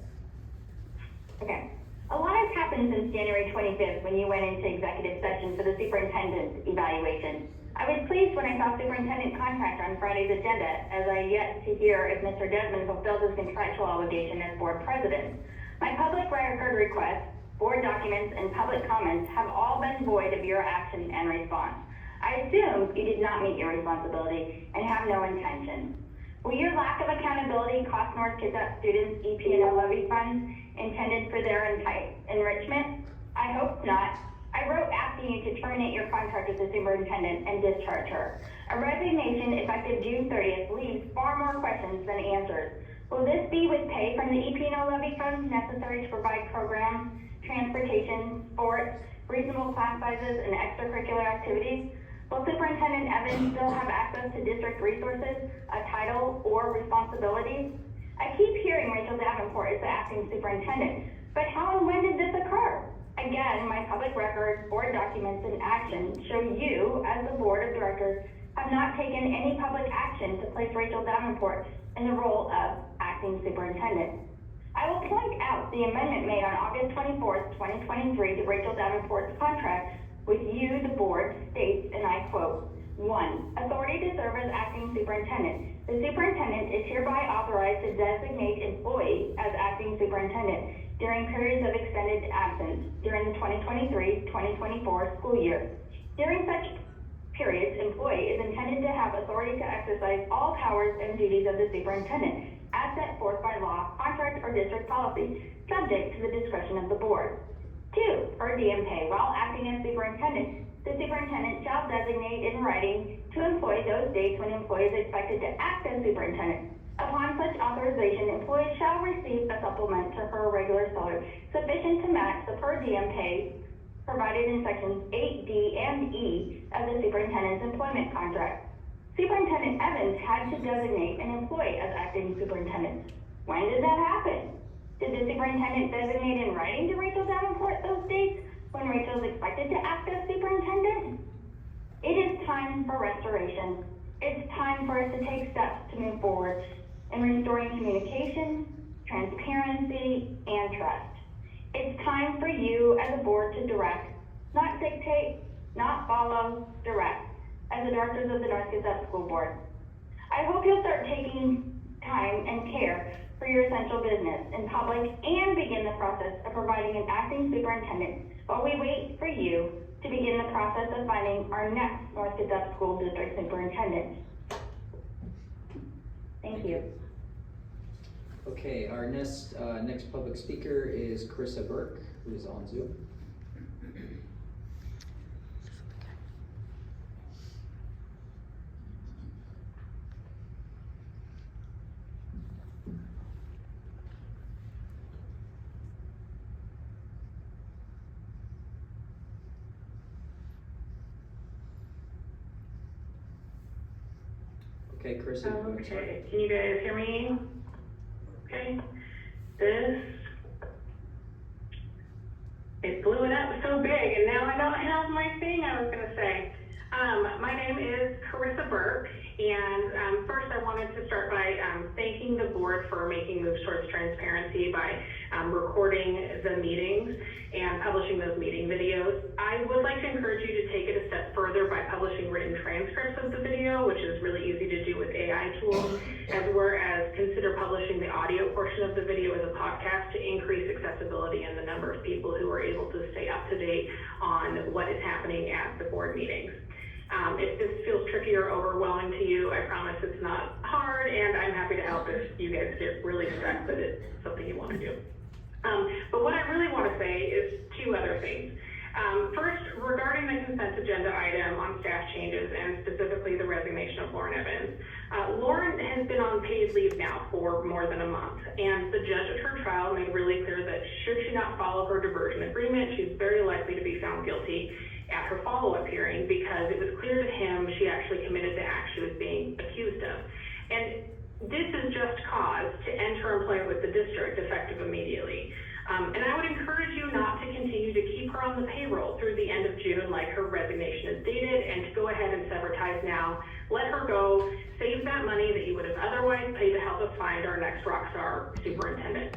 Okay. A lot has happened since January 25th when you went into executive session for the superintendent's evaluation. I was pleased when I saw superintendent contact on Friday's agenda, as I yet to hear if Mr. Desmond fulfilled his contractual obligation as board president. My public record requests, board documents, and public comments have all been void of your action and response. I assume you did not meet your responsibility and have no intention. Will your lack of accountability cost North Kitsap students EP&O levy funds intended for their enrichment? I hope not. I wrote asking you to terminate your contract as the superintendent and discharge her. A resignation effective June 30th leaves far more questions than answers. Will this be with pay from the EP&O levy funds necessary to provide programs, transportation, sports, reasonable class sizes, and extracurricular activities? Will Superintendent Evans still have access to district resources, a title, or responsibilities? I keep hearing Rachel Davenport is the acting superintendent, but how and when did this occur? Again, my public records, board documents, and actions show you, as the board of directors, have not taken any public action to place Rachel Davenport in the role of acting superintendent. I will point out the amendment made on August 24th, 2023 to Rachel Davenport's contract with you, the board, states, and I quote, 1. Authority to serve as acting superintendent. The superintendent is hereby authorized to designate employee as acting superintendent during periods of extended absence during the 2023-2024 school year. During such periods, employee is intended to have authority to exercise all powers and duties of the superintendent as set forth by law, contract, or district policy, subject to the discretion of the board. 2. Per diem pay. While acting as superintendent, the superintendent shall designate in writing to employee those dates when employee is expected to act as superintendent. Upon such authorization, employee shall receive a supplement to her regular salary sufficient to match the per diem pay provided in sections 8D and E of the superintendent's employment contract. Superintendent Evans had to designate an employee as acting superintendent. When did that happen? Did the superintendent designate in writing to Rachel Davenport those dates when Rachel is expected to act as superintendent? It is time for restoration. It's time for us to take steps to move forward in restoring communication, transparency, and trust. It's time for you as a board to direct, not dictate, not follow, direct, as the directors of the North Kitsap School Board. I hope you'll start taking time and care for your essential business in public and begin the process of providing an acting superintendent while we wait for you to begin the process of finding our next North Kitsap School District Superintendent. Thank you. Okay, our next public speaker is Carissa Burke, who is on Zoom. Okay, Carissa. Okay, can you guys hear me? Okay, it blew it up so big and now I don't have my thing I was gonna say. My name is Carissa Burke, and first I wanted to start by thanking the board for making moves towards transparency by recording the meetings and publishing those meeting videos. I would like to encourage you to take it a step further by publishing written transcripts of the video, which is really easy to do with AI tools, as well as consider publishing the audio portion of the video as a podcast to increase accessibility and the number of people who are able to stay up to date on what is happening at the board meetings. If this feels tricky or overwhelming to you, I promise it's not hard, and I'm happy to help if you guys get really stuck that it's something you want to do. But what I really want to say is two other things. First, regarding the consent agenda item on staff changes and specifically the resignation of Lauren Evans. Lauren has been on paid leave now for more than a month, and the judge at her trial made really clear that should she not follow her diversion agreement, she's very likely to be found guilty at her follow-up hearing because it was clear to him she actually committed the act she was being accused of. And this is just cause to end her employment with the district effective immediately. And I would encourage you not to continue to keep her on the payroll through the end of June like her resignation is dated, and to go ahead and sever ties now. Let her go, save that money that you would have otherwise paid to help us find our next rock star superintendent.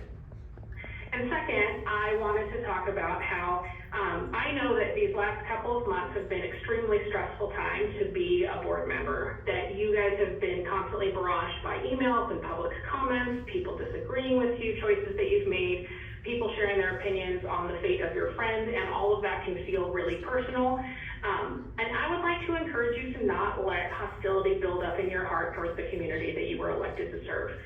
And second, I wanted to talk about how I know that these last couple of months have been extremely stressful times to be a board member, that you guys have been constantly barraged by emails and public comments, people disagreeing with you, choices that you've made, people sharing their opinions on the fate of your friend, and all of that can feel really personal. And I would like to encourage you to not let hostility build up in your heart towards the community that you were elected to serve.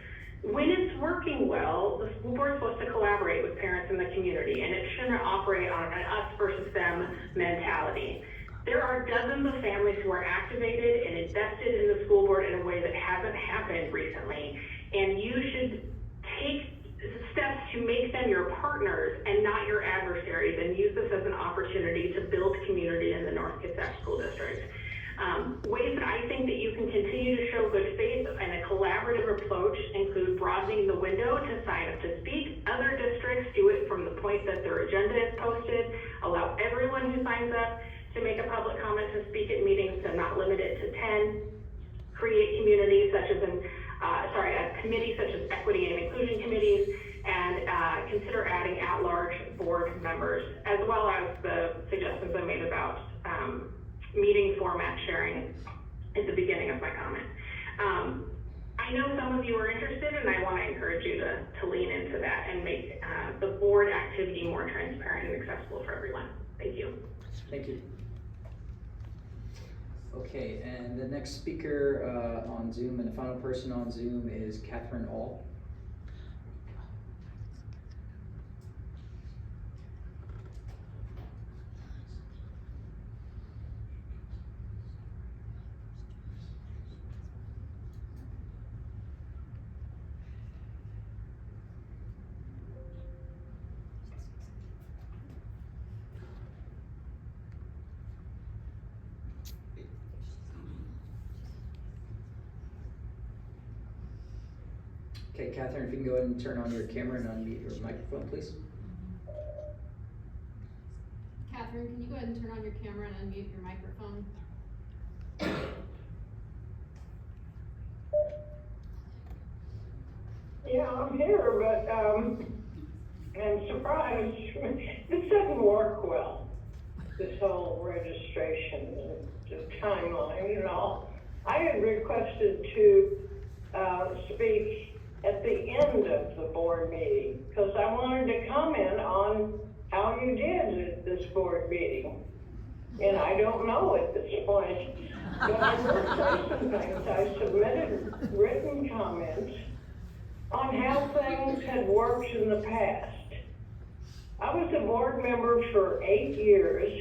When it's working well, the school board is supposed to collaborate with parents in the community, and it shouldn't operate on an us versus them mentality. There are dozens of families who are activated and invested in the school board in a way that hasn't happened recently, and you should take steps to make them your partners and not your adversaries, and use this as an opportunity to build community in the North Kitsap School District. Ways that I think that you can continue to show good faith and a collaborative approach include broadening the window to sign up to speak. Other districts do it from the point that their agenda is posted. Allow everyone who signs up to make a public comment to speak at meetings and not limit it to 10. Create communities such as committees such as equity and inclusion committees, and consider adding at-large board members, as well as the suggestions I made about meeting format sharing at the beginning of my comment. I know some of you are interested, and I want to encourage you to lean into that and make the board activity more transparent and accessible for everyone. Thank you. Thank you. Okay, and the next speaker on Zoom and the final person on Zoom is Catherine All. Okay, Catherine, if you can go ahead and turn on your camera and unmute your microphone, please. Catherine, can you go ahead and turn on your camera and unmute your microphone? Yeah, I'm here, but I'm surprised. This doesn't work well, this whole registration and the timeline and all. I had requested to speak at the end of the board meeting, because I wanted to comment on how you did at this board meeting. And I don't know at this point, but I will say some things. I submitted written comments on how things had worked in the past. I was a board member for 8 years,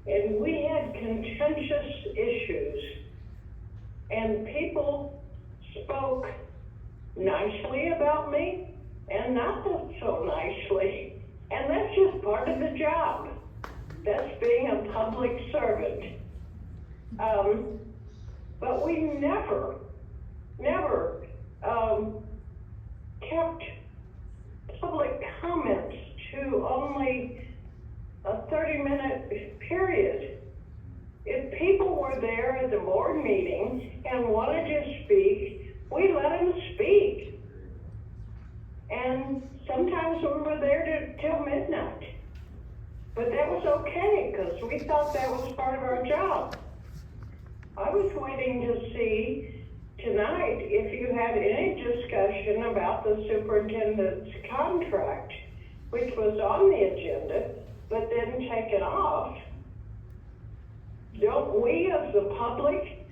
and we had contentious issues, and people spoke nicely about me and not so nicely, and that's just part of the job. That's being a public servant. But we never kept public comments to only a 30-minute period. If people were there at the board meeting and wanted to speak, we let them speak. And sometimes we were there till midnight. But that was okay, because we thought that was part of our job. I was waiting to see tonight if you had any discussion about the superintendent's contract, which was on the agenda, but then taken off. Don't we, as the public,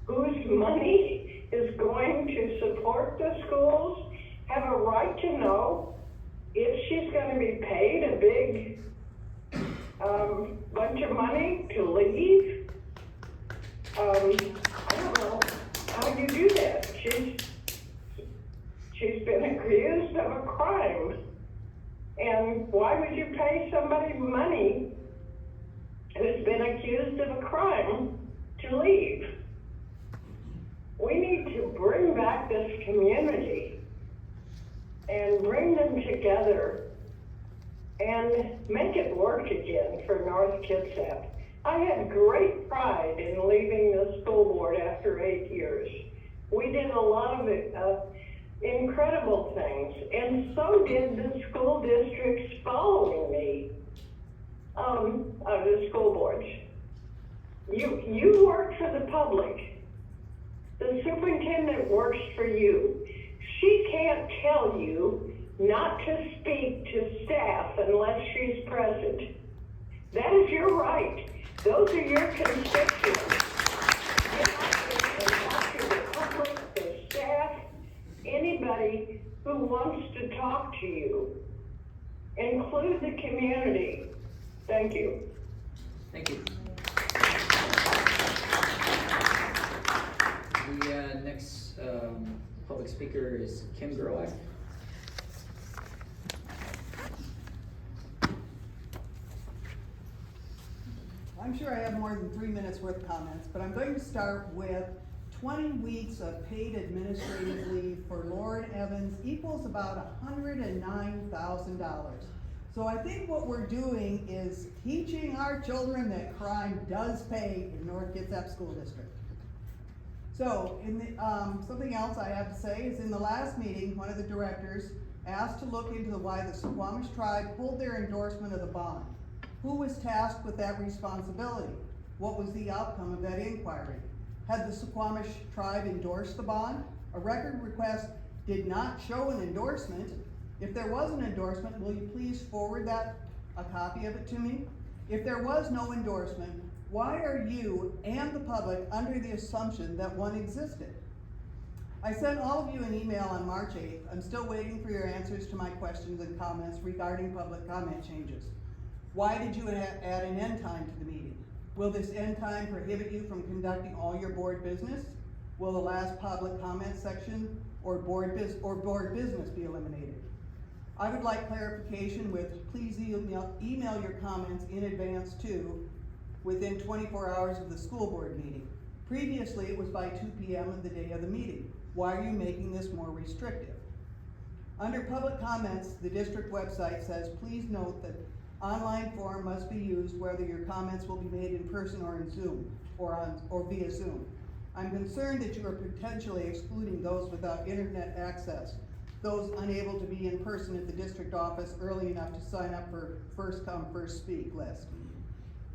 whose money is going to support the schools, have a right to know if she's going to be paid a big bunch of money to leave? I don't know how you do that. She's been accused of a crime. And why would you pay somebody money who's been accused of a crime to leave? We need to bring back this community and bring them together and make it work again for North Kitsap. I had great pride in leaving the school board after 8 years. We did a lot of incredible things, and so did the school districts following me, the school boards. You work for the public. The superintendent works for you. She can't tell you not to speak to staff unless she's present. That is your right. Those are your constituents. Get out there and talk to the public, the staff, anybody who wants to talk to you. Include the community. Thank you. Thank you. The next public speaker is Kim Gerlach. I'm sure I have more than 3 minutes worth of comments, but I'm going to start with 20 weeks of paid administrative leave for Lauren Evans equals about $109,000. So I think what we're doing is teaching our children that crime does pay in North Kitsap School District. So, something else I have to say is in the last meeting, one of the directors asked to look into why the Suquamish tribe pulled their endorsement of the bond. Who was tasked with that responsibility? What was the outcome of that inquiry? Had the Suquamish tribe endorsed the bond? A record request did not show an endorsement. If there was an endorsement, will you please forward a copy of it to me? If there was no endorsement, why are you and the public under the assumption that one existed? I sent all of you an email on March 8th. I'm still waiting for your answers to my questions and comments regarding public comment changes. Why did you add an end time to the meeting? Will this end time prohibit you from conducting all your board business? Will the last public comment section or board business be eliminated? I would like clarification with please email your comments in advance to within 24 hours of the school board meeting. Previously, it was by 2 p.m. of the day of the meeting. Why are you making this more restrictive? Under public comments, the district website says, please note that online forum must be used whether your comments will be made in person or in Zoom or via Zoom. I'm concerned that you are potentially excluding those without internet access, those unable to be in person at the district office early enough to sign up for first come, first speak list.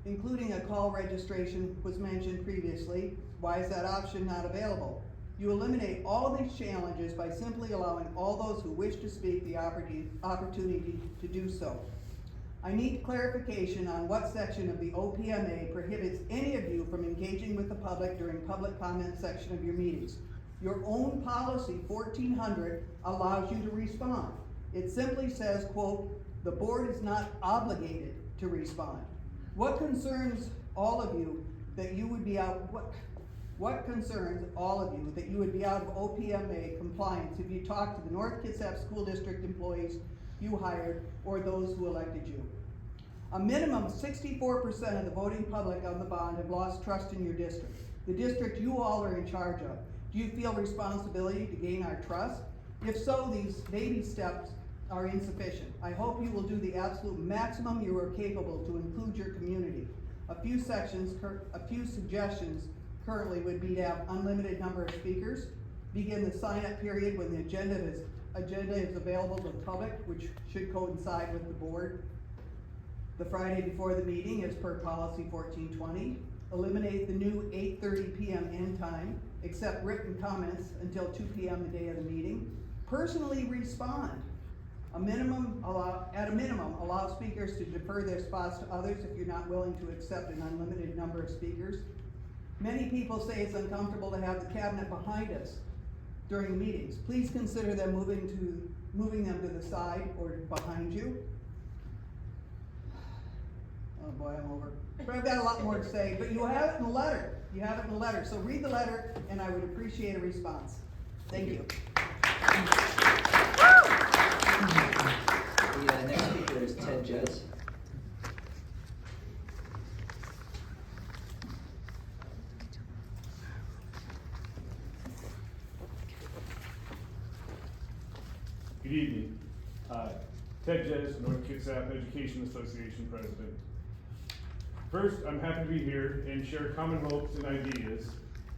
Including a call registration was mentioned previously. Why is that option not available? You eliminate all these challenges by simply allowing all those who wish to speak the opportunity to do so. I need clarification on what section of the OPMA prohibits any of you from engaging with the public during public comment section of your meetings. Your own policy 1400 allows you to respond. It simply says, quote, the board is not obligated to respond. What concerns all of you that you would be out, what concerns all of you that you would be out of OPMA compliance if you talk to the North Kitsap School District employees you hired or those who elected you? A minimum of 64% of the voting public on the bond have lost trust in your district, the district you all are in charge of. Do you feel responsibility to gain our trust? If so, these baby steps are insufficient. I hope you will do the absolute maximum you are capable to include your community. A few suggestions currently would be to have unlimited number of speakers, begin the sign-up period when the agenda is available to the public, which should coincide with the board. The Friday before the meeting as per policy 1420. Eliminate the new 8:30 p.m. end time, accept written comments until 2 p.m. the day of the meeting. Personally respond. At a minimum, allow speakers to defer their spots to others if you're not willing to accept an unlimited number of speakers. Many people say it's uncomfortable to have the cabinet behind us during meetings. Please consider them moving them to the side or behind you. Oh boy, I'm over. But I've got a lot more to say, but you have it in the letter. You have it in the letter. So read the letter and I would appreciate a response. Thank you. The next speaker is Ted Jez. Good evening. Ted Jez, North Kitsap Education Association President. First, I'm happy to be here and share common hopes and ideas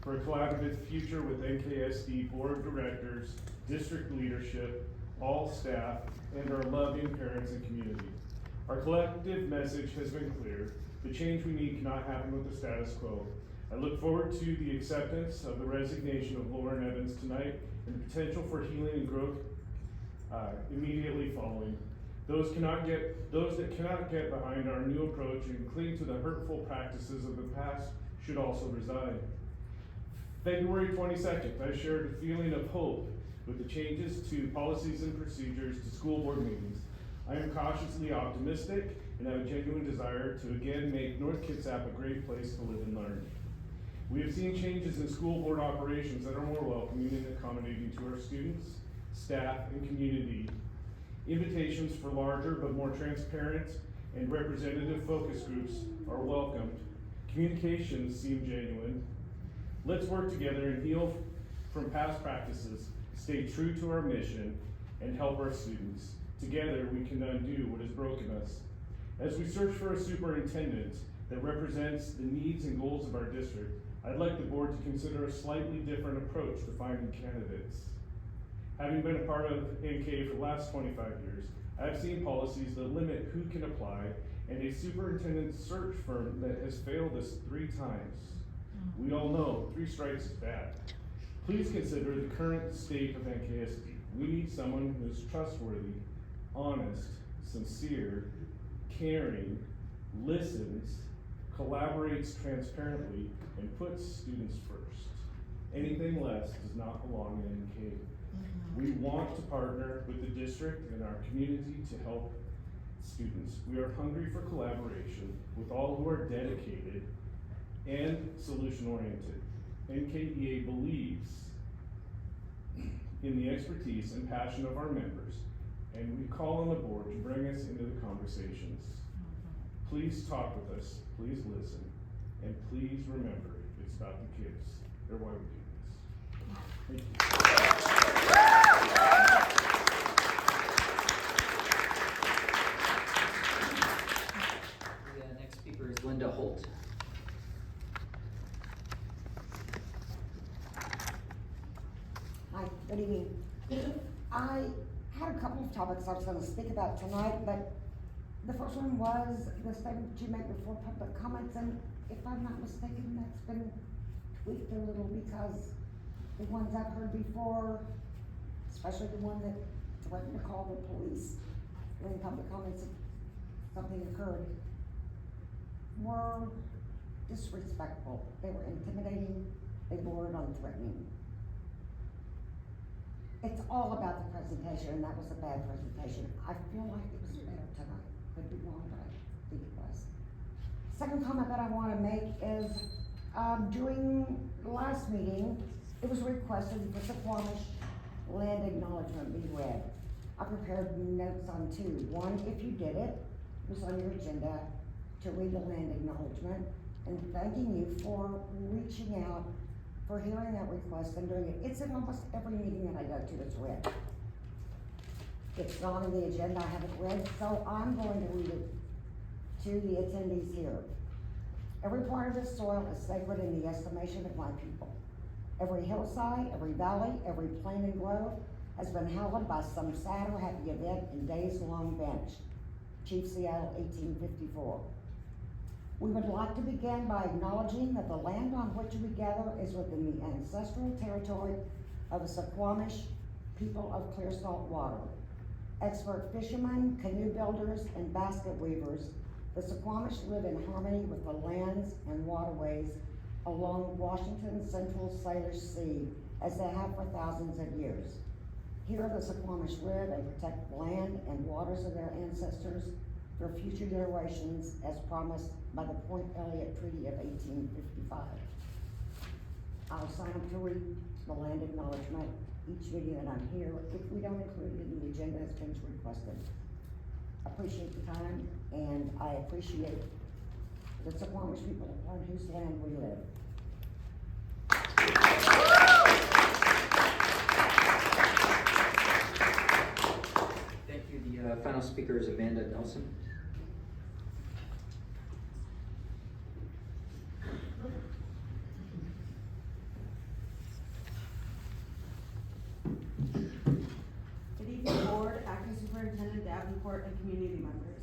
for a collaborative future with NKSD Board of Directors, district leadership, all staff, and our loving parents and community. Our collective message has been clear. The change we need cannot happen with the status quo. I look forward to the acceptance of the resignation of Lauren Evans tonight and the potential for healing and growth immediately following. Those that cannot get behind our new approach and cling to the hurtful practices of the past should also resign. February 22nd, I shared a feeling of hope with the changes to policies and procedures to school board meetings. I am cautiously optimistic and have a genuine desire to again make North Kitsap a great place to live and learn. We have seen changes in school board operations that are more welcoming and accommodating to our students, staff, and community. Invitations for larger but more transparent and representative focus groups are welcomed. Communications seem genuine. Let's work together and heal from past practices, stay true to our mission, and help our students. Together we can undo what has broken us. As we search for a superintendent that represents the needs and goals of our district, I'd like the board to consider a slightly different approach to finding candidates. Having been a part of NK for the last 25 years, I've seen policies that limit who can apply and a superintendent search firm that has failed us 3 times. We all know 3 strikes is bad. Please consider the current state of NKSD. We need someone who is trustworthy, honest, sincere, caring, listens, collaborates transparently, and puts students first. Anything less does not belong in NK. We want to partner with the district and our community to help students. We are hungry for collaboration with all who are dedicated and solution-oriented. NKEA believes in the expertise and passion of our members, and we call on the board to bring us into the conversations. Please talk with us, please listen, and please remember, it's about the kids. They're why we do this. Thank you. The next speaker is Linda Holt. Hi, good evening. I had a couple of topics I was going to speak about tonight, but the first one was the statement you made before public comments, and if I'm not mistaken, that's been tweaked a little because the ones I've heard before, especially the one that threatened to call the police during public comments if something occurred, were disrespectful. They were intimidating, they bordered on threatening. It's all about the presentation, and that was a bad presentation. I feel like it was better tonight. Could be wrong, but I think it was. Second comment that I want to make is, during the last meeting, it was requested that the Squamish land acknowledgement be read. I prepared notes on 2. One, if you did it, was on your agenda to read the land acknowledgement, and thanking you for reaching out, for hearing that request and doing it. It's in almost every meeting that I go to, it's read. It's not on the agenda, I haven't read, so I'm going to read it to the attendees here. Every part of this soil is sacred in the estimation of my people. Every hillside, every valley, every plain and grove has been hallowed by some sad or happy event in days-long bench. Chief Seattle, 1854. We would like to begin by acknowledging that the land on which we gather is within the ancestral territory of the Squamish people of clear salt water. Expert fishermen, canoe builders, and basket weavers, the Squamish live in harmony with the lands and waterways along Washington's Central Salish Sea, as they have for thousands of years. Here the Squamish live and protect the land and waters of their ancestors for future generations, as promised by the Point Elliott Treaty of 1855. I'll sign up to read the land acknowledgement each meeting that I'm here. If we don't include it in the agenda as been requested. Appreciate the time, and I appreciate the Squamish people on whose land we live. Thank you. The final speaker is Amanda Nelson. Good evening, Board, Acting Superintendent Davenport, and community members.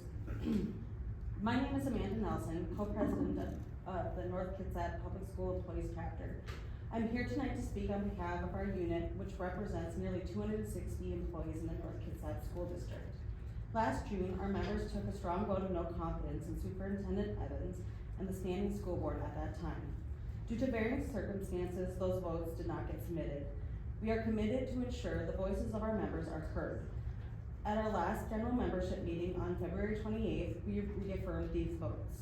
My name is Amanda Nelson, co-president of the North Kitsap Public School Employees Chapter. I'm here tonight to speak on behalf of our unit, which represents nearly 260 employees in the North Kitsap School District. Last June, our members took a strong vote of no confidence in Superintendent Evans and the standing school board at that time. Due to varying circumstances, those votes did not get submitted. We are committed to ensure the voices of our members are heard. At our last general membership meeting on February 28th, we reaffirmed these votes.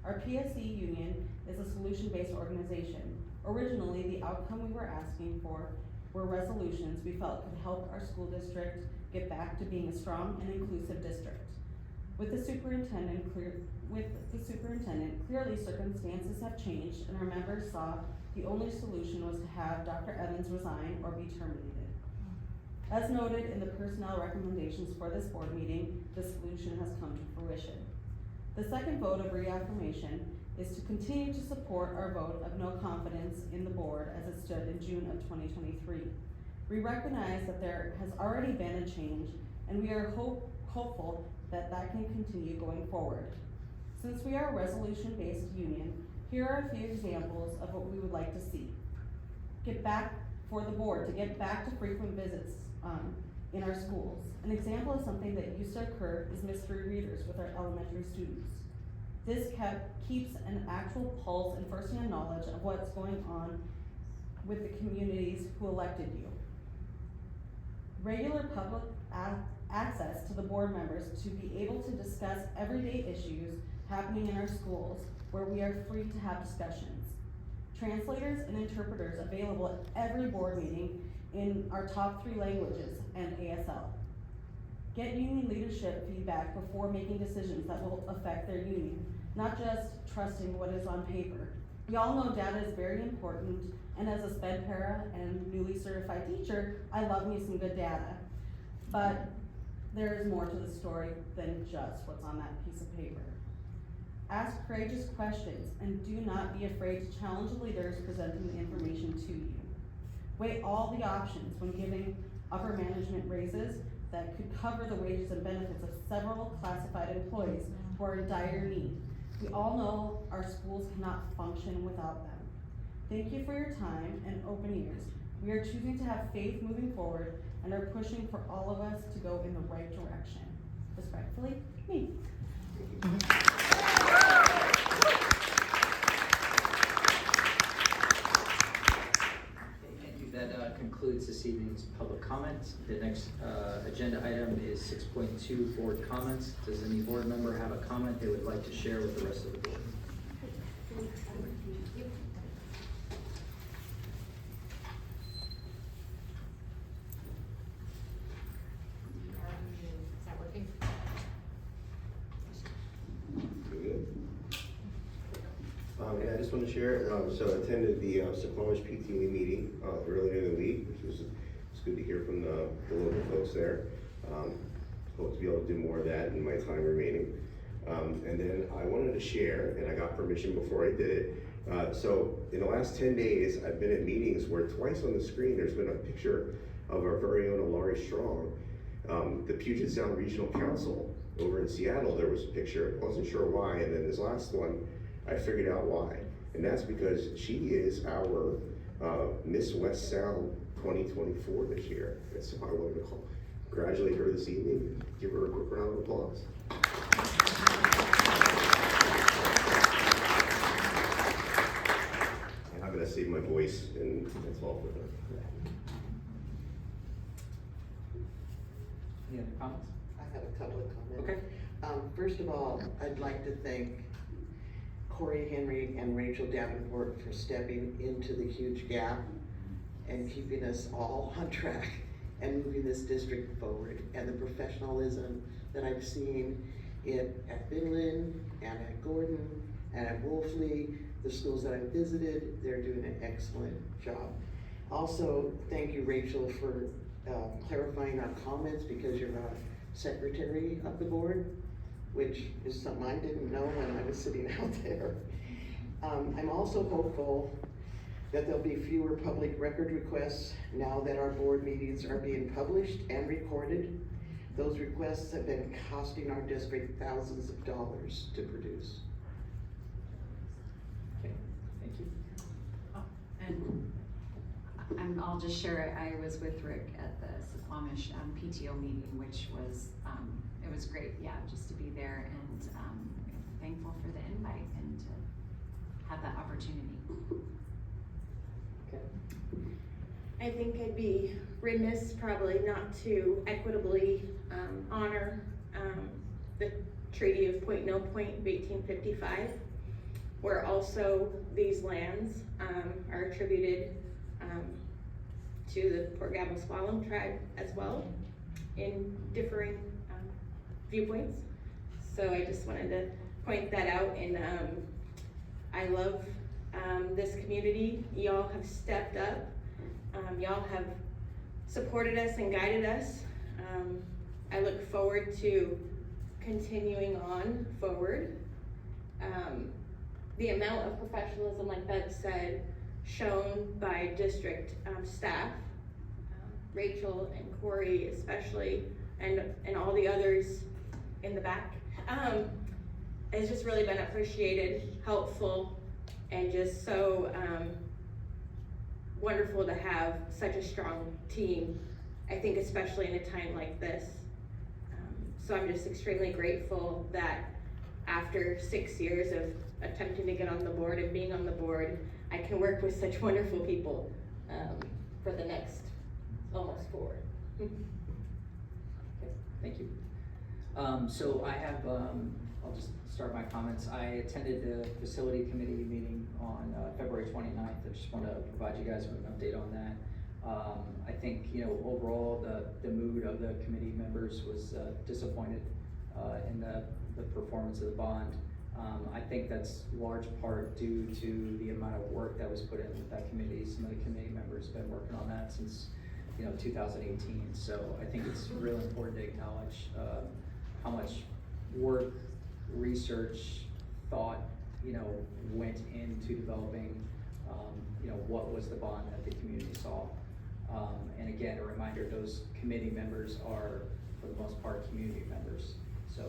Our PSC union is a solution-based organization. Originally, the outcome we were asking for were resolutions we felt could help our school district get back to being a strong and inclusive district. With the superintendent, clearly circumstances have changed, and our members saw the only solution was to have Dr. Evans resign or be terminated. As noted in the personnel recommendations for this board meeting, the solution has come to fruition. The second vote of reaffirmation is to continue to support our vote of no confidence in the board as it stood in June of 2023. We recognize that there has already been a change, and we are hopeful that that can continue going forward. Since we are a resolution-based union, here are a few examples of what we would like to see. For the board to get back to frequent visits in our schools. An example of something that used to occur is mystery readers with our elementary students. This keeps an actual pulse and firsthand knowledge of what's going on with the communities who elected you. Regular public access to the board members to be able to discuss everyday issues happening in our schools where we are free to have discussions. Translators and interpreters available at every board meeting in our top 3 languages and ASL. Get union leadership feedback before making decisions that will affect their union, not just trusting what is on paper. We all know data is very important, and as a sped para and newly certified teacher, I love me some good data. But there is more to the story than just what's on that piece of paper. Ask courageous questions and do not be afraid to challenge the leaders presenting the information to you. Weigh all the options when giving upper management raises that could cover the wages and benefits of several classified employees who are in dire need. We all know our schools cannot function without them. Thank you for your time and open ears. We are choosing to have faith moving forward and are pushing for all of us to go in the right direction. Respectfully, me. Thank you. That concludes this evening's public comment. The next agenda item is 6.2 board comments. Does any board member have a comment they would like to share with the rest of the board? Yeah, I just want to share, so I attended the Suquamish PTA meeting earlier in the week, which was it's good to hear from the local folks there. Hope to be able to do more of that in my time remaining. And then I wanted to share, and I got permission before I did it. So in the last 10 days, I've been at meetings where twice on the screen there's been a picture of our very own Alari Strong. The Puget Sound Regional Council over in Seattle, there was a picture. I wasn't sure why, and then this last one, I figured out why. And that's because she is our Miss West Sound 2024 this year. And so I wanted to congratulate her this evening. Give her a quick round of applause. And I'm gonna save my voice, and that's all for her. Any other comments? I have a couple of comments. Okay. First of all, I'd like to thank Corey Henry and Rachel Davenport for stepping into the huge gap and keeping us all on track and moving this district forward, and the professionalism that I've seen at Finland and at Gordon and at Wolfle, the schools that I've visited, they're doing an excellent job. Also, thank you, Rachel, for clarifying our comments, because you're not secretary of the board, which is something I didn't know when I was sitting out there. I'm also hopeful that there'll be fewer public record requests now that our board meetings are being published and recorded. Those requests have been costing our district thousands of dollars to produce. Okay, thank you. And I'll just share, I was with Rick at the Suquamish PTO meeting, which was, it was great, yeah, just to be there, and thankful for the invite and to have that opportunity. Okay. I think I'd be remiss probably not to equitably honor the Treaty of Point No Point of 1855, where also these lands are attributed to the Port Gabel-Swallow tribe as well, in differing viewpoints. So I just wanted to point that out, and I love this community. Y'all have stepped up. Y'all have supported us and guided us. I look forward to continuing on forward. the amount of professionalism, like Bev said, shown by district staff, Rachel and Corey especially, and all the others in the back, has just really been appreciated, helpful, and just so wonderful to have such a strong team, I think especially in a time like this. So I'm just extremely grateful that after 6 years of attempting to get on the board and being on the board, I can work with such wonderful people for the next almost 4. Okay, thank you. So I have, I'll just start my comments. I attended the facility committee meeting on February 29th. I just want to provide you guys with an update on that. I think, you know, overall the mood of the committee members was disappointed in the performance of the bond. I think that's large part due to the amount of work that was put in with that committee. Some of the committee members have been working on that since, you know, 2018. So I think it's really important to acknowledge how much work, research, thought, you know, went into developing, you know, what was the bond that the community saw. And again, a reminder, those committee members are, for the most part, community members. So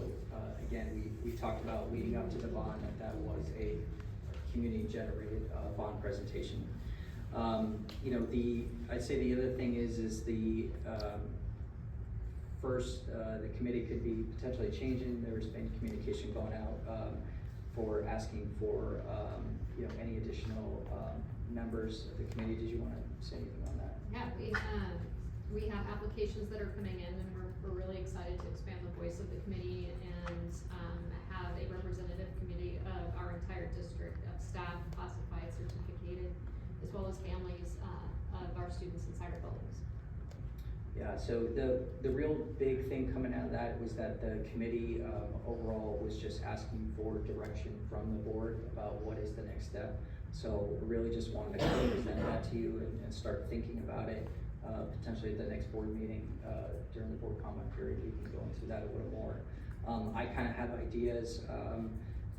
again, we talked about leading up to the bond that was a community-generated bond presentation. You know, I'd say the other thing is the first, the committee could be potentially changing. There's been communication going out for asking for you know, any additional members of the committee. Did you want to say anything on that? Yeah, we have applications that are coming in, and we're really excited to expand the voice of the committee and have a representative committee of our entire district of staff, classified, certificated, as well as families of our students inside our buildings. Yeah, so the real big thing coming out of that was that the committee overall was just asking for direction from the board about what is the next step. So really just wanted to kind of present that to you and start thinking about it. Potentially at the next board meeting during the board comment period, we can go into that a little more. I kind of have ideas.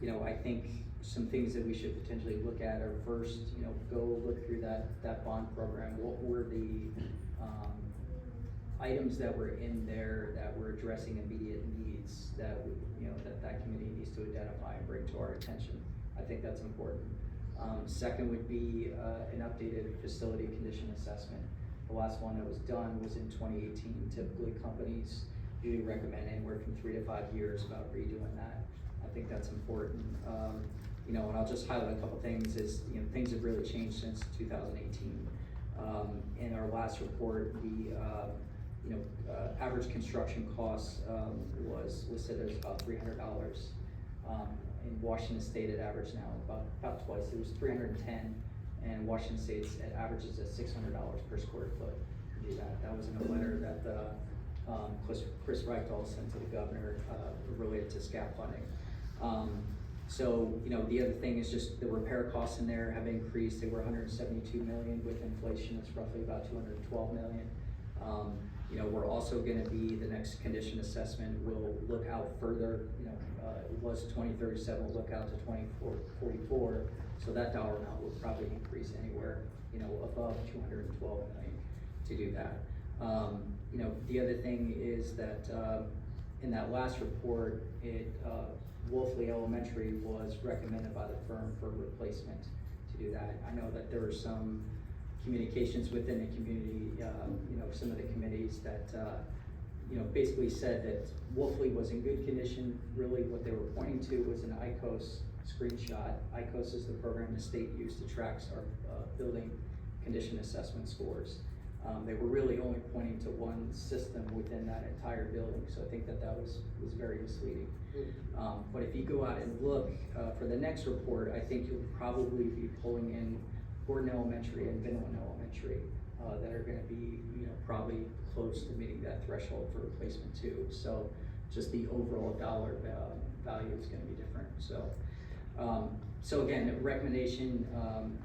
You know, I think some things that we should potentially look at are first, you know, go look through that bond program. What were the items that were in there that were addressing immediate needs that you know that committee needs to identify and bring to our attention? I think that's important. Second would be an updated facility condition assessment. The last one that was done was in 2018. Typically, companies do recommend anywhere from 3 to 5 years about redoing that. I think that's important. You know, and I'll just highlight a couple things. Is, you know, things have really changed since 2018. In our last report, the average construction cost was listed as about $300. In Washington State, it averaged now about twice. It was $310, and Washington State's it averages at $600 per square foot to do that. That was in a letter that Chris Reichel sent to the governor related to SCAP funding. So, you know, the other thing is just the repair costs in there have increased. They were $172 million. With inflation, it's roughly about $212 million. You know, we're also going to be, the next condition assessment will look out further. You know, it was 2037, we'll look out to 2044. So that dollar amount will probably increase anywhere, you know, above $212 million to do that. You know, the other thing is that in that last report, Wolfle Elementary was recommended by the firm for replacement to do that. I know that there were some communications within the community, you know, some of the committees that, you know, basically said that Wolfle was in good condition. Really what they were pointing to was an ICOS screenshot. ICOS is the program the state used to track our building condition assessment scores. They were really only pointing to one system within that entire building, so I think that was very misleading. But if you go out and look for the next report, I think you'll probably be pulling in Gordon Elementary and Vinland Elementary that are going to be, you know, probably close to meeting that threshold for replacement too. So just the overall dollar value is going to be different. So again, a recommendation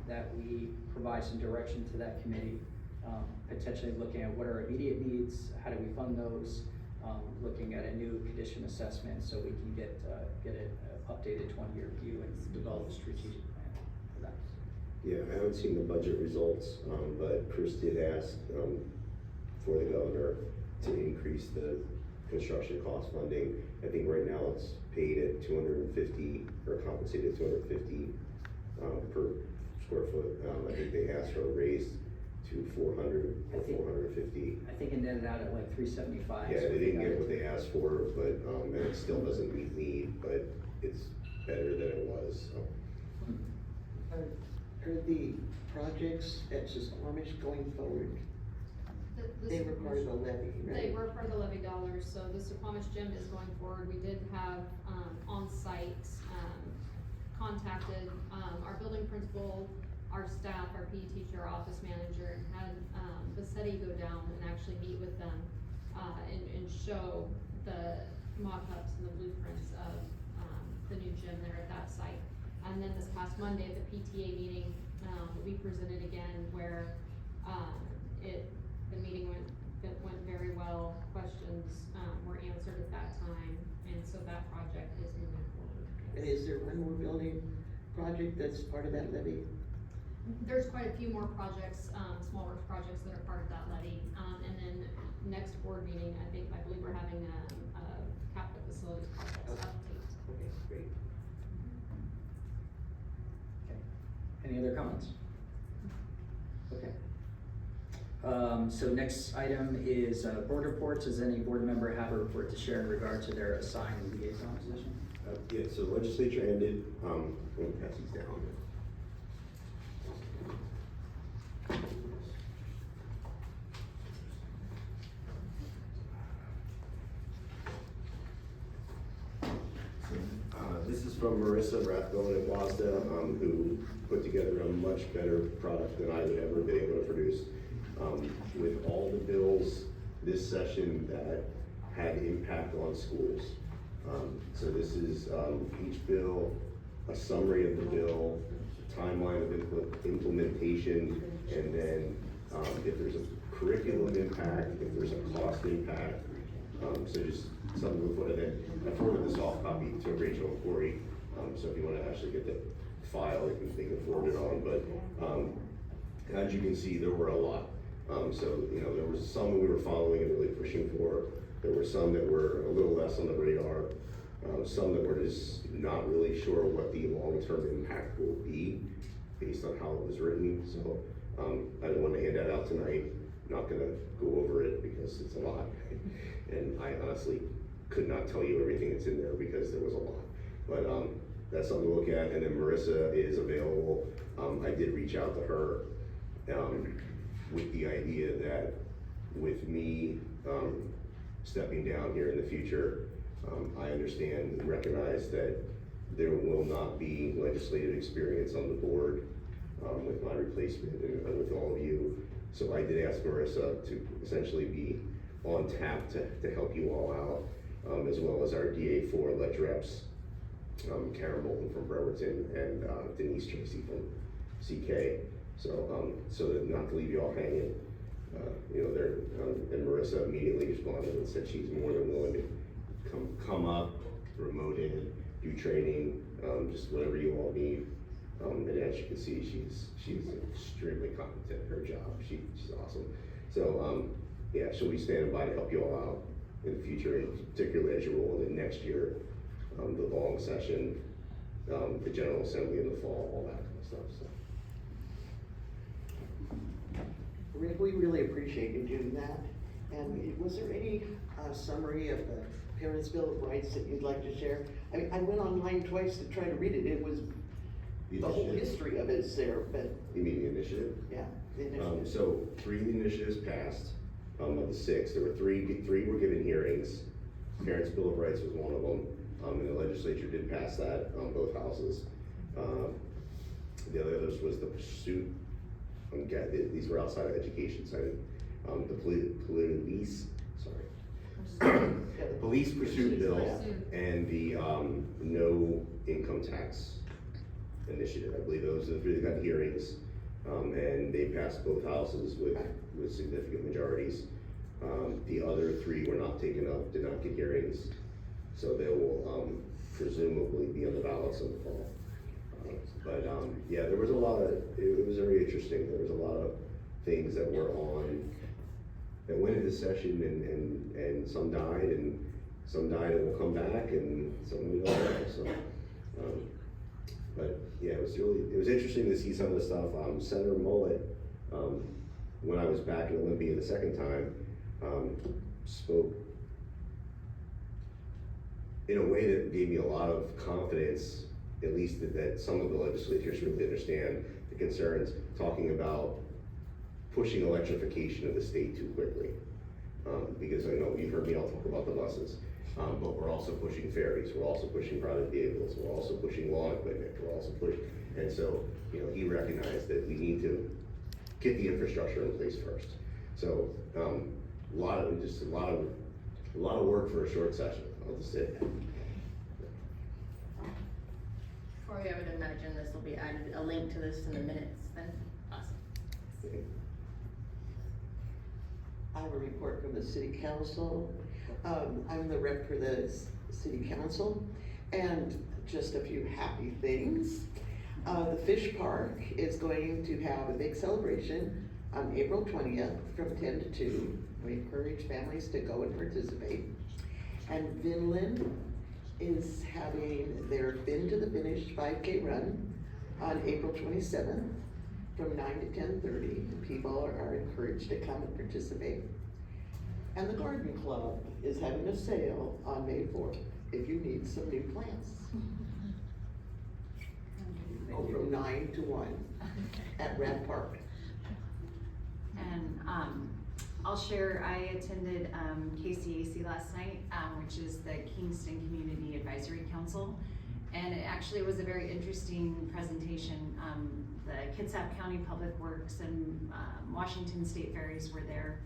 that we provide some direction to that committee, potentially looking at what are immediate needs, how do we fund those, looking at a new condition assessment so we can get an updated 20-year view and develop a strategic plan for that. Yeah, I haven't seen the budget results, but Chris did ask, for the governor to increase the construction cost funding. I think right now it's paid at 250, or compensated at 250, per square foot. I think they asked for a raise to 400 or 450. I think it netted out at like 375. Yeah, they didn't get what they asked for, but, and it still doesn't meet need, but it's better than it was, so. Are the projects at Squamish going forward? They were part of the levy, right? They were part of the levy dollars, so the Squamish gym is going forward. We did have, on-site, contacted, our building principal, our staff, our PE teacher, our office manager, and had, Vassetti go down and actually meet with them, and show the mock-ups and the blueprints of, the new gym there at that site. And then this past Monday at the PTA meeting, we presented again where, the meeting went very well. Questions, were answered at that time, and so that project is moving forward. And is there one more building project that's part of that levy? There's quite a few more projects, small works projects that are part of that levy. And then next board meeting, I believe we're having a capital facilities projects update. Okay, great. Okay. Any other comments? Okay. So next item is board reports. Does any board member have a report to share in regard to their assigned liaison position? Yeah, so the legislature ended, we'll pass these down. This is from Marissa Rathbone at WASDA, who put together a much better product than I would ever be able to produce. With all the bills this session that had impact on schools. So this is each bill, a summary of the bill, timeline of implementation, and then if there's a curriculum impact, if there's a cost impact. So just something to put it in. I forwarded this soft copy to Rachel and Corey, so if you want to actually get the file, they can forward it on. But as you can see, there were a lot. So, you know, there was some that we were following and really pushing for. There were some that were a little less on the radar. Some that were just not really sure what the long-term impact will be based on how it was written. So I didn't want to hand that out tonight. I'm not gonna go over it because it's a lot. And I honestly could not tell you everything that's in there because there was a lot. But that's something to look at. And then Marissa is available. I did reach out to her with the idea that with me stepping down here in the future, I understand and recognize that there will not be legislative experience on the board with my replacement and with all of you. So I did ask Marissa to essentially be on tap to help you all out, as well as our DA4 ledge reps, Karen Moulton from Brewerton and Denise Tracy from CK. So that not to leave you all hanging, you know, there, and Marissa immediately responded and said she's more than willing to come up, remote in, do training, just whatever you all need. And as you can see, she's extremely competent at her job. She's awesome. So yeah, she'll be standing by to help you all out in the future, and particularly as you roll into next year, the long session, the General Assembly in the fall, all that kind of stuff. So. Rick, we really appreciate you doing that. And was there any summary of the Parents' Bill of Rights that you'd like to share? I mean, I went online twice to try to read it. It was, the whole history of it is there, but. You mean the initiative? Yeah, the initiative. So 3 initiatives passed. Of the 6, there were three were given hearings. Parents' Bill of Rights was one of them, and the legislature did pass that on both houses. The others was the pursuit. These were outside of education side. The police pursuit bill and the no income tax initiative. I believe those are the 3 that got hearings, and they passed both houses with significant majorities. The other 3 were not taken up, did advocate hearings, so they will, presumably be on the ballots in the fall. Yeah, there was a lot of, it was very interesting, there was a lot of things that were on, that went into session and some died and will come back and some we don't know, so. But yeah, it was interesting to see some of the stuff. Senator Mullet, when I was back in Olympia the second time, spoke in a way that gave me a lot of confidence, at least that some of the legislators really understand the concerns, talking about pushing electrification of the state too quickly. Because I know you've heard me all talk about the buses, but we're also pushing ferries, we're also pushing private vehicles, we're also pushing lawn equipment, we're also pushing, and so, you know, he recognized that we need to get the infrastructure in place first. So, a lot of work for a short session, I'll just say that. Corey, I would imagine this will be added, a link to this in the minutes then. Awesome. I have a report from the city council. I'm the rep for the city council, and just a few happy things. The fish park is going to have a big celebration on April 20th from 10 to 2. We encourage families to go and participate. And Vinland is having their Fin to the Finish 5K run on April 27th from 9 to 10:30. People are encouraged to come and participate. And the Garden Club is having a sale on May 4th if you need some new plants. From 9 to 1 at Red Park. And I'll share, I attended KCAC last night, which is the Kingston Community Advisory Council. And it actually was a very interesting presentation. The Kitsap County Public Works and Washington State Ferries were there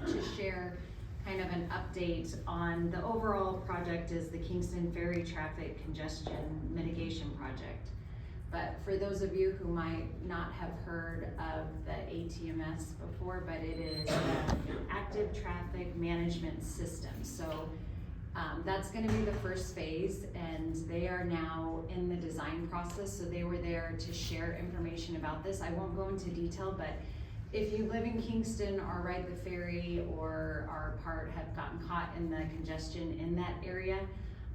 to share kind of an update on the overall project is the Kingston Ferry Traffic Congestion Mitigation Project. But for those of you who might not have heard of the ATMS before, but it is an Active Traffic Management System. So that's gonna be the first phase, and they are now in the design process, so they were there to share information about this. I won't go into detail, but if you live in Kingston or ride the ferry or are have gotten caught in the congestion in that area,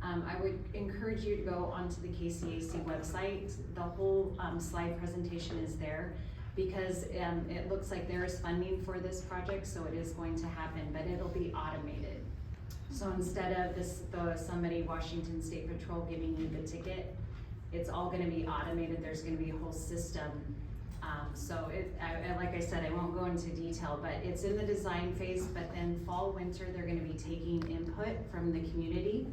I would encourage you to go onto the KCAC website. The whole slide presentation is there because it looks like there is funding for this project, so it is going to happen, but it'll be automated. So instead of somebody, Washington State Patrol, giving you the ticket, it's all gonna be automated. There's gonna be a whole system. Like I said, I won't go into detail, but it's in the design phase, but then fall, winter, they're gonna be taking input from the community.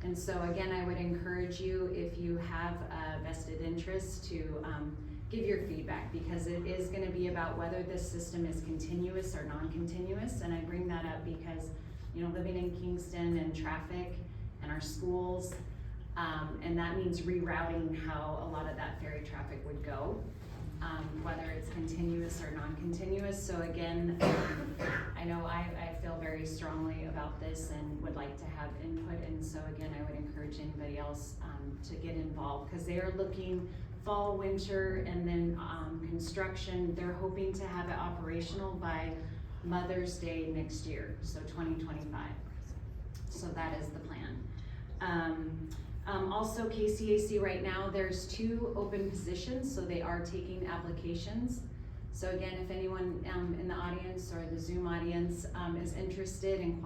And so again, I would encourage you, if you have a vested interest, to give your feedback, because it is gonna be about whether this system is continuous or non-continuous. And I bring that up because, you know, living in Kingston and traffic and our schools, and that means rerouting how a lot of that ferry traffic would go, whether it's continuous or non-continuous. So again, I know I feel very strongly about this and would like to have input, and so again, I would encourage anybody else to get involved, because they are looking fall, winter, and then construction. They're hoping to have it operational by Mother's Day next year, so 2025. So that is the plan. Also KCAC right now, there's 2 open positions, so they are taking applications. So again, if anyone in the audience or the Zoom audience is interested and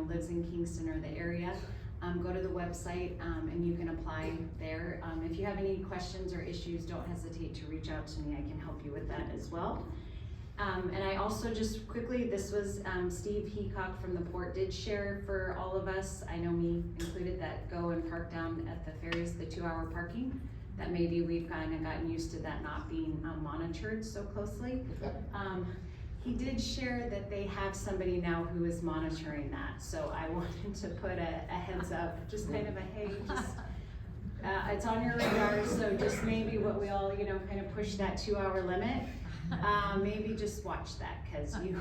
lives in Kingston or the area, go to the website and you can apply there. If you have any questions or issues, don't hesitate to reach out to me. I can help you with that as well. And I also just quickly, this was Steve Heacock from the port did share for all of us, I know me included, that go and park down at the ferries, the 2-hour parking, that maybe we've kind of gotten used to that not being monitored so closely. He did share that they have somebody now who is monitoring that, so I wanted to put a heads up, just kind of a hey, just it's on your radar, so just maybe what we all, kind of push that 2-hour limit. Maybe just watch that, cause you,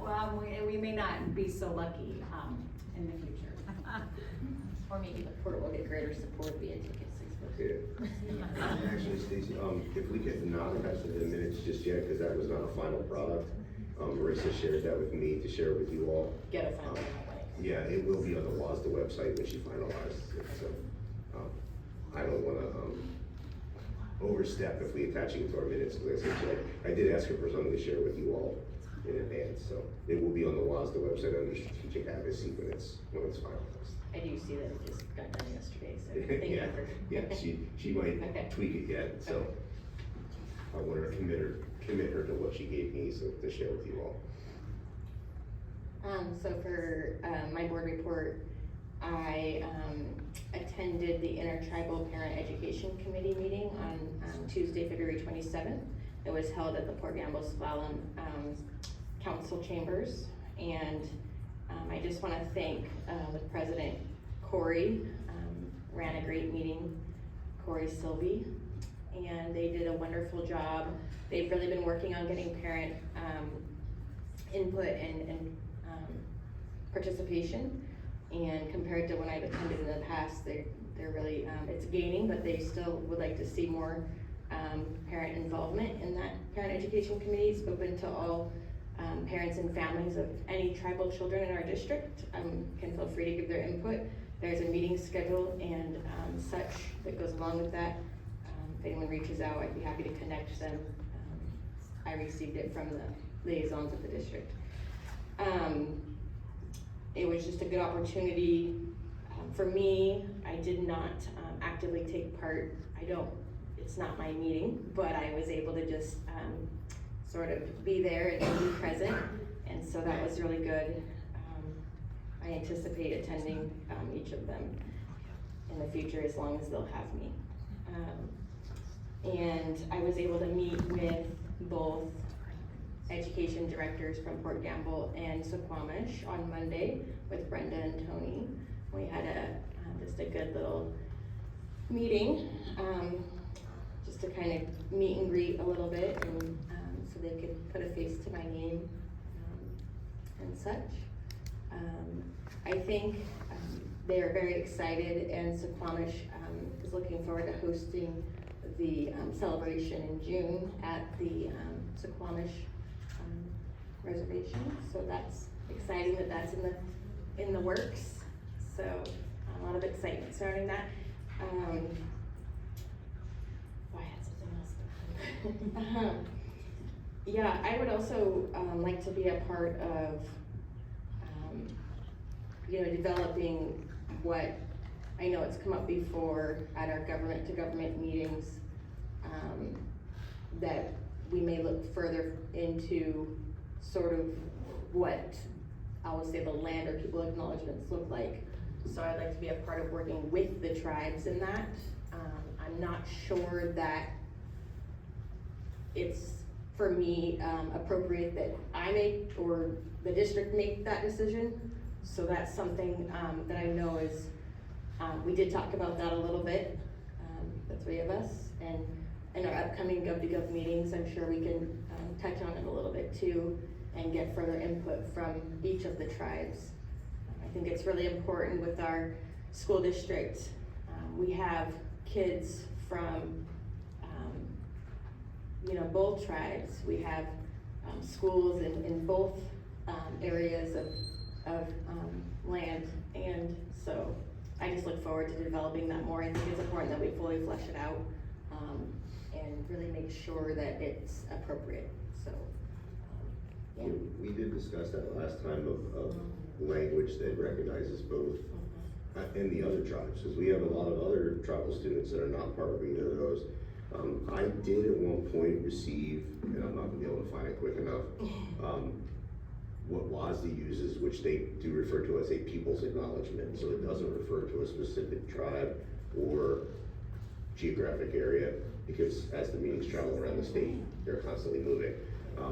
well, we may not be so lucky, in the future. Or maybe the port will get greater support via tickets. Yeah. Actually, Stacy, if we could not attach to the minutes just yet, because that was not a final product. Marissa shared that with me to share with you all. Get a final that way. Yeah, it will be on the WASDA website when she finalizes it, so, I don't wanna, overstep if we attach it to our minutes, because I did ask her for something to share with you all in advance, so it will be on the WASDA website under strategic advocacy when it's finalized. I do see that it just got done yesterday, so thank you Yeah, for. yeah, she might Okay. tweak it yet, so. Okay. I want to commit her to what she gave me, so to share with you all. So for, my board report, I, attended the Intertribal Parent Education Committee meeting on, Tuesday, February 27th. It was held at the Port Gamble Slalom, Council Chambers, and, I just wanna thank, the President Corey, ran a great meeting, Corey Sylvie, and they did a wonderful job. They've really been working on getting parent, input and participation, and compared to when I've attended in the past, they're really, it's gaining, but they still would like to see more parent involvement in that parent education committee. It's open to all parents and families of any tribal children in our district, can feel free to give their input. There's a meeting schedule and such that goes along with that. If anyone reaches out, I'd be happy to connect them. I received it from the liaisons of the district. It was just a good opportunity. For me, I did not actively take part. It's not my meeting, but I was able to just sort of be there and be present, and so that was really good. I anticipate attending each of them in the future as long as they'll have me. And I was able to meet with both education directors from Port Gamble and Suquamish on Monday with Brenda and Tony. We had just a good little meeting, just to kind of meet and greet a little bit, and so they could put a face to my name and such. I think they are very excited, and Suquamish is looking forward to hosting the celebration in June at the Suquamish reservation. So that's exciting that that's in the works. So a lot of excitement surrounding that. I had something else. Yeah, I would also like to be a part of developing what I know it's come up before at our government to government meetings, that we may look further into sort of what I would say the land or people acknowledgements look like. So I'd like to be a part of working with the tribes in that. I'm not sure that it's for me appropriate that I make or the district make that decision. So that's something that I know is, we did talk about that a little bit, the three of us, and in our upcoming Gov2Gov meetings, I'm sure we can touch on it a little bit too and get further input from each of the tribes. I think it's really important with our school district. We have kids from both tribes. We have schools in both areas of land, and so I just look forward to developing that more. I think it's important that we fully flesh it out and really make sure that it's appropriate. So yeah. We did discuss that last time of language that recognizes both and the other tribes, because we have a lot of other tribal students that are not part of either of those. I did at one point receive, and I'm not gonna be able to find it quick enough, what WASDA uses, which they do refer to as a people's acknowledgement. So it doesn't refer to a specific tribe or geographic area, because as the meetings travel around the state, they're constantly moving.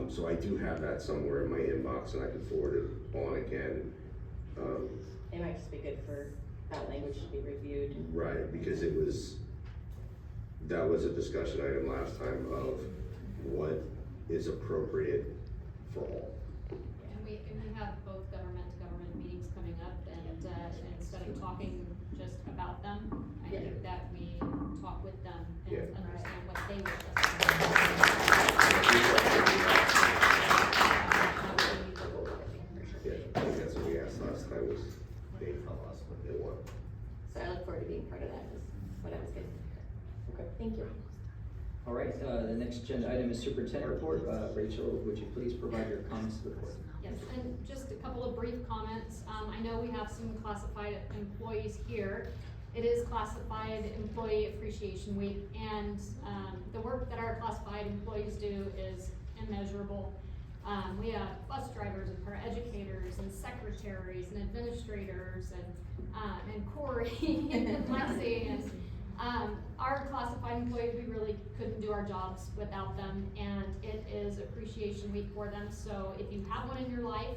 So I do have that somewhere in my inbox, and I can forward it on again. It might just be good for that language to be reviewed. Right, because that was a discussion item last time of what is appropriate for all. And we have both government to government meetings coming up, and instead of talking just about them, I think that we talk with them and understand what they wish us to do. Yeah, I think that's what we asked last time, was they tell us what they want. So I look forward to being part of that, is what I was getting at. Okay. Thank you. All right, the next agenda item is Superintendent Report. Rachel, would you please provide your comments to the board? Yes, and just a couple of brief comments. I know we have some classified employees here. It is Classified Employee Appreciation Week, and the work that our classified employees do is immeasurable. We have bus drivers and paraeducators and secretaries and administrators and Corey and Lexi and our classified employees, we really couldn't do our jobs without them, and it is Appreciation Week for them. So if you have one in your life,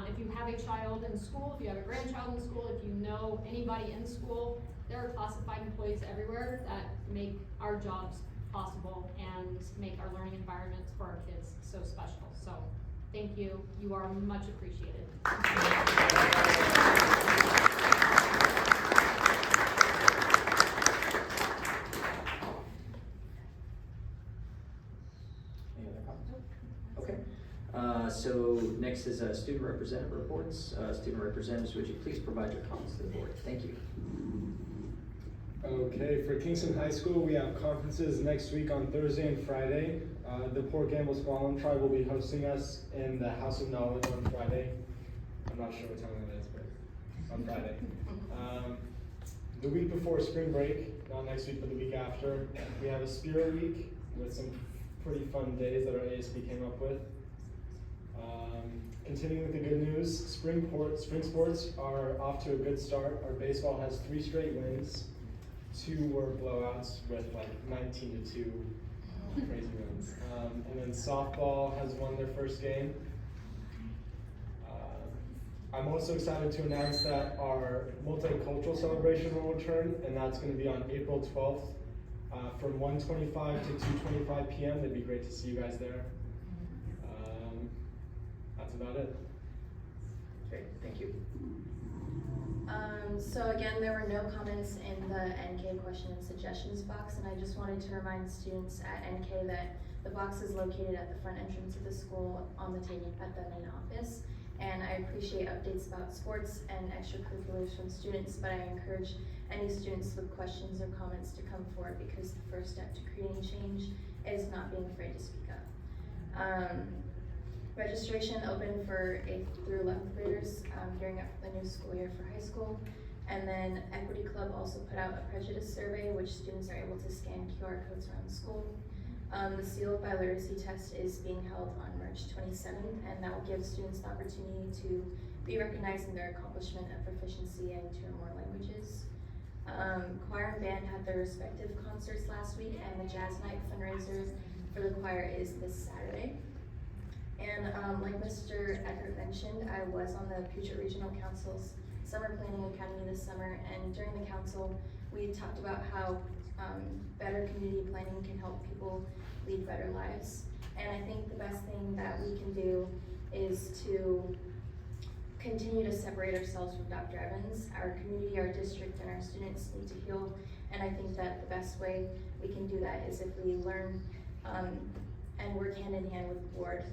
if you have a child in school, if you have a grandchild in school, if you know anybody in school, there are classified employees everywhere that make our jobs possible and make our learning environments for our kids so special. So thank you. You are much appreciated. Any other comments? Okay. So next is student representative reports. Student representatives, would you please provide your comments to the board? Thank you. Okay, for Kingston High School, we have conferences next week on Thursday and Friday. The Port Gamble Squallen Tribe will be hosting us in the House of Knowledge on Friday. I'm not sure what time that is, but on Friday. The week before spring break, not next week, but the week after, we have a Spirit Week with some pretty fun days that our ASB came up with. Continuing with the good news, spring sports are off to a good start. Our baseball has 3 straight wins. 2 were blowouts with like 19-2 crazy wins. And then softball has won their first game. I'm also excited to announce that our multicultural celebration will return, and that's going to be on April 12th from 1:25 to 2:25 p.m. It'd be great to see you guys there. That's about it. Okay, thank you. So again, there were no comments in the NK question and suggestions box, and I just wanted to remind students at NK that the box is located at the front entrance of the school on the table at the main office. And I appreciate updates about sports and extracurriculars from students, but I encourage any students with questions or comments to come forward, because the first step to creating change is not being afraid to speak up. Registration open for 8th through 11th graders gearing up for the new school year for high school. And then Equity Club also put out a prejudice survey, which students are able to scan QR codes around the school. The Sealed by Literacy test is being held on March 27th, and that will give students the opportunity to be recognized in their accomplishment of proficiency in 2 or more languages. Choir and band had their respective concerts last week, and the Jazz Night fundraiser for the choir is this Saturday. And like Mr. Eckert mentioned, I was on the Puget Regional Council's Summer Planning Academy this summer, and during the council, we talked about how better community planning can help people lead better lives. And I think the best thing that we can do is to continue to separate ourselves from Dr. Evans. Our community, our district, and our students need to heal, and I think that the best way we can do that is if we learn and work hand in hand with the board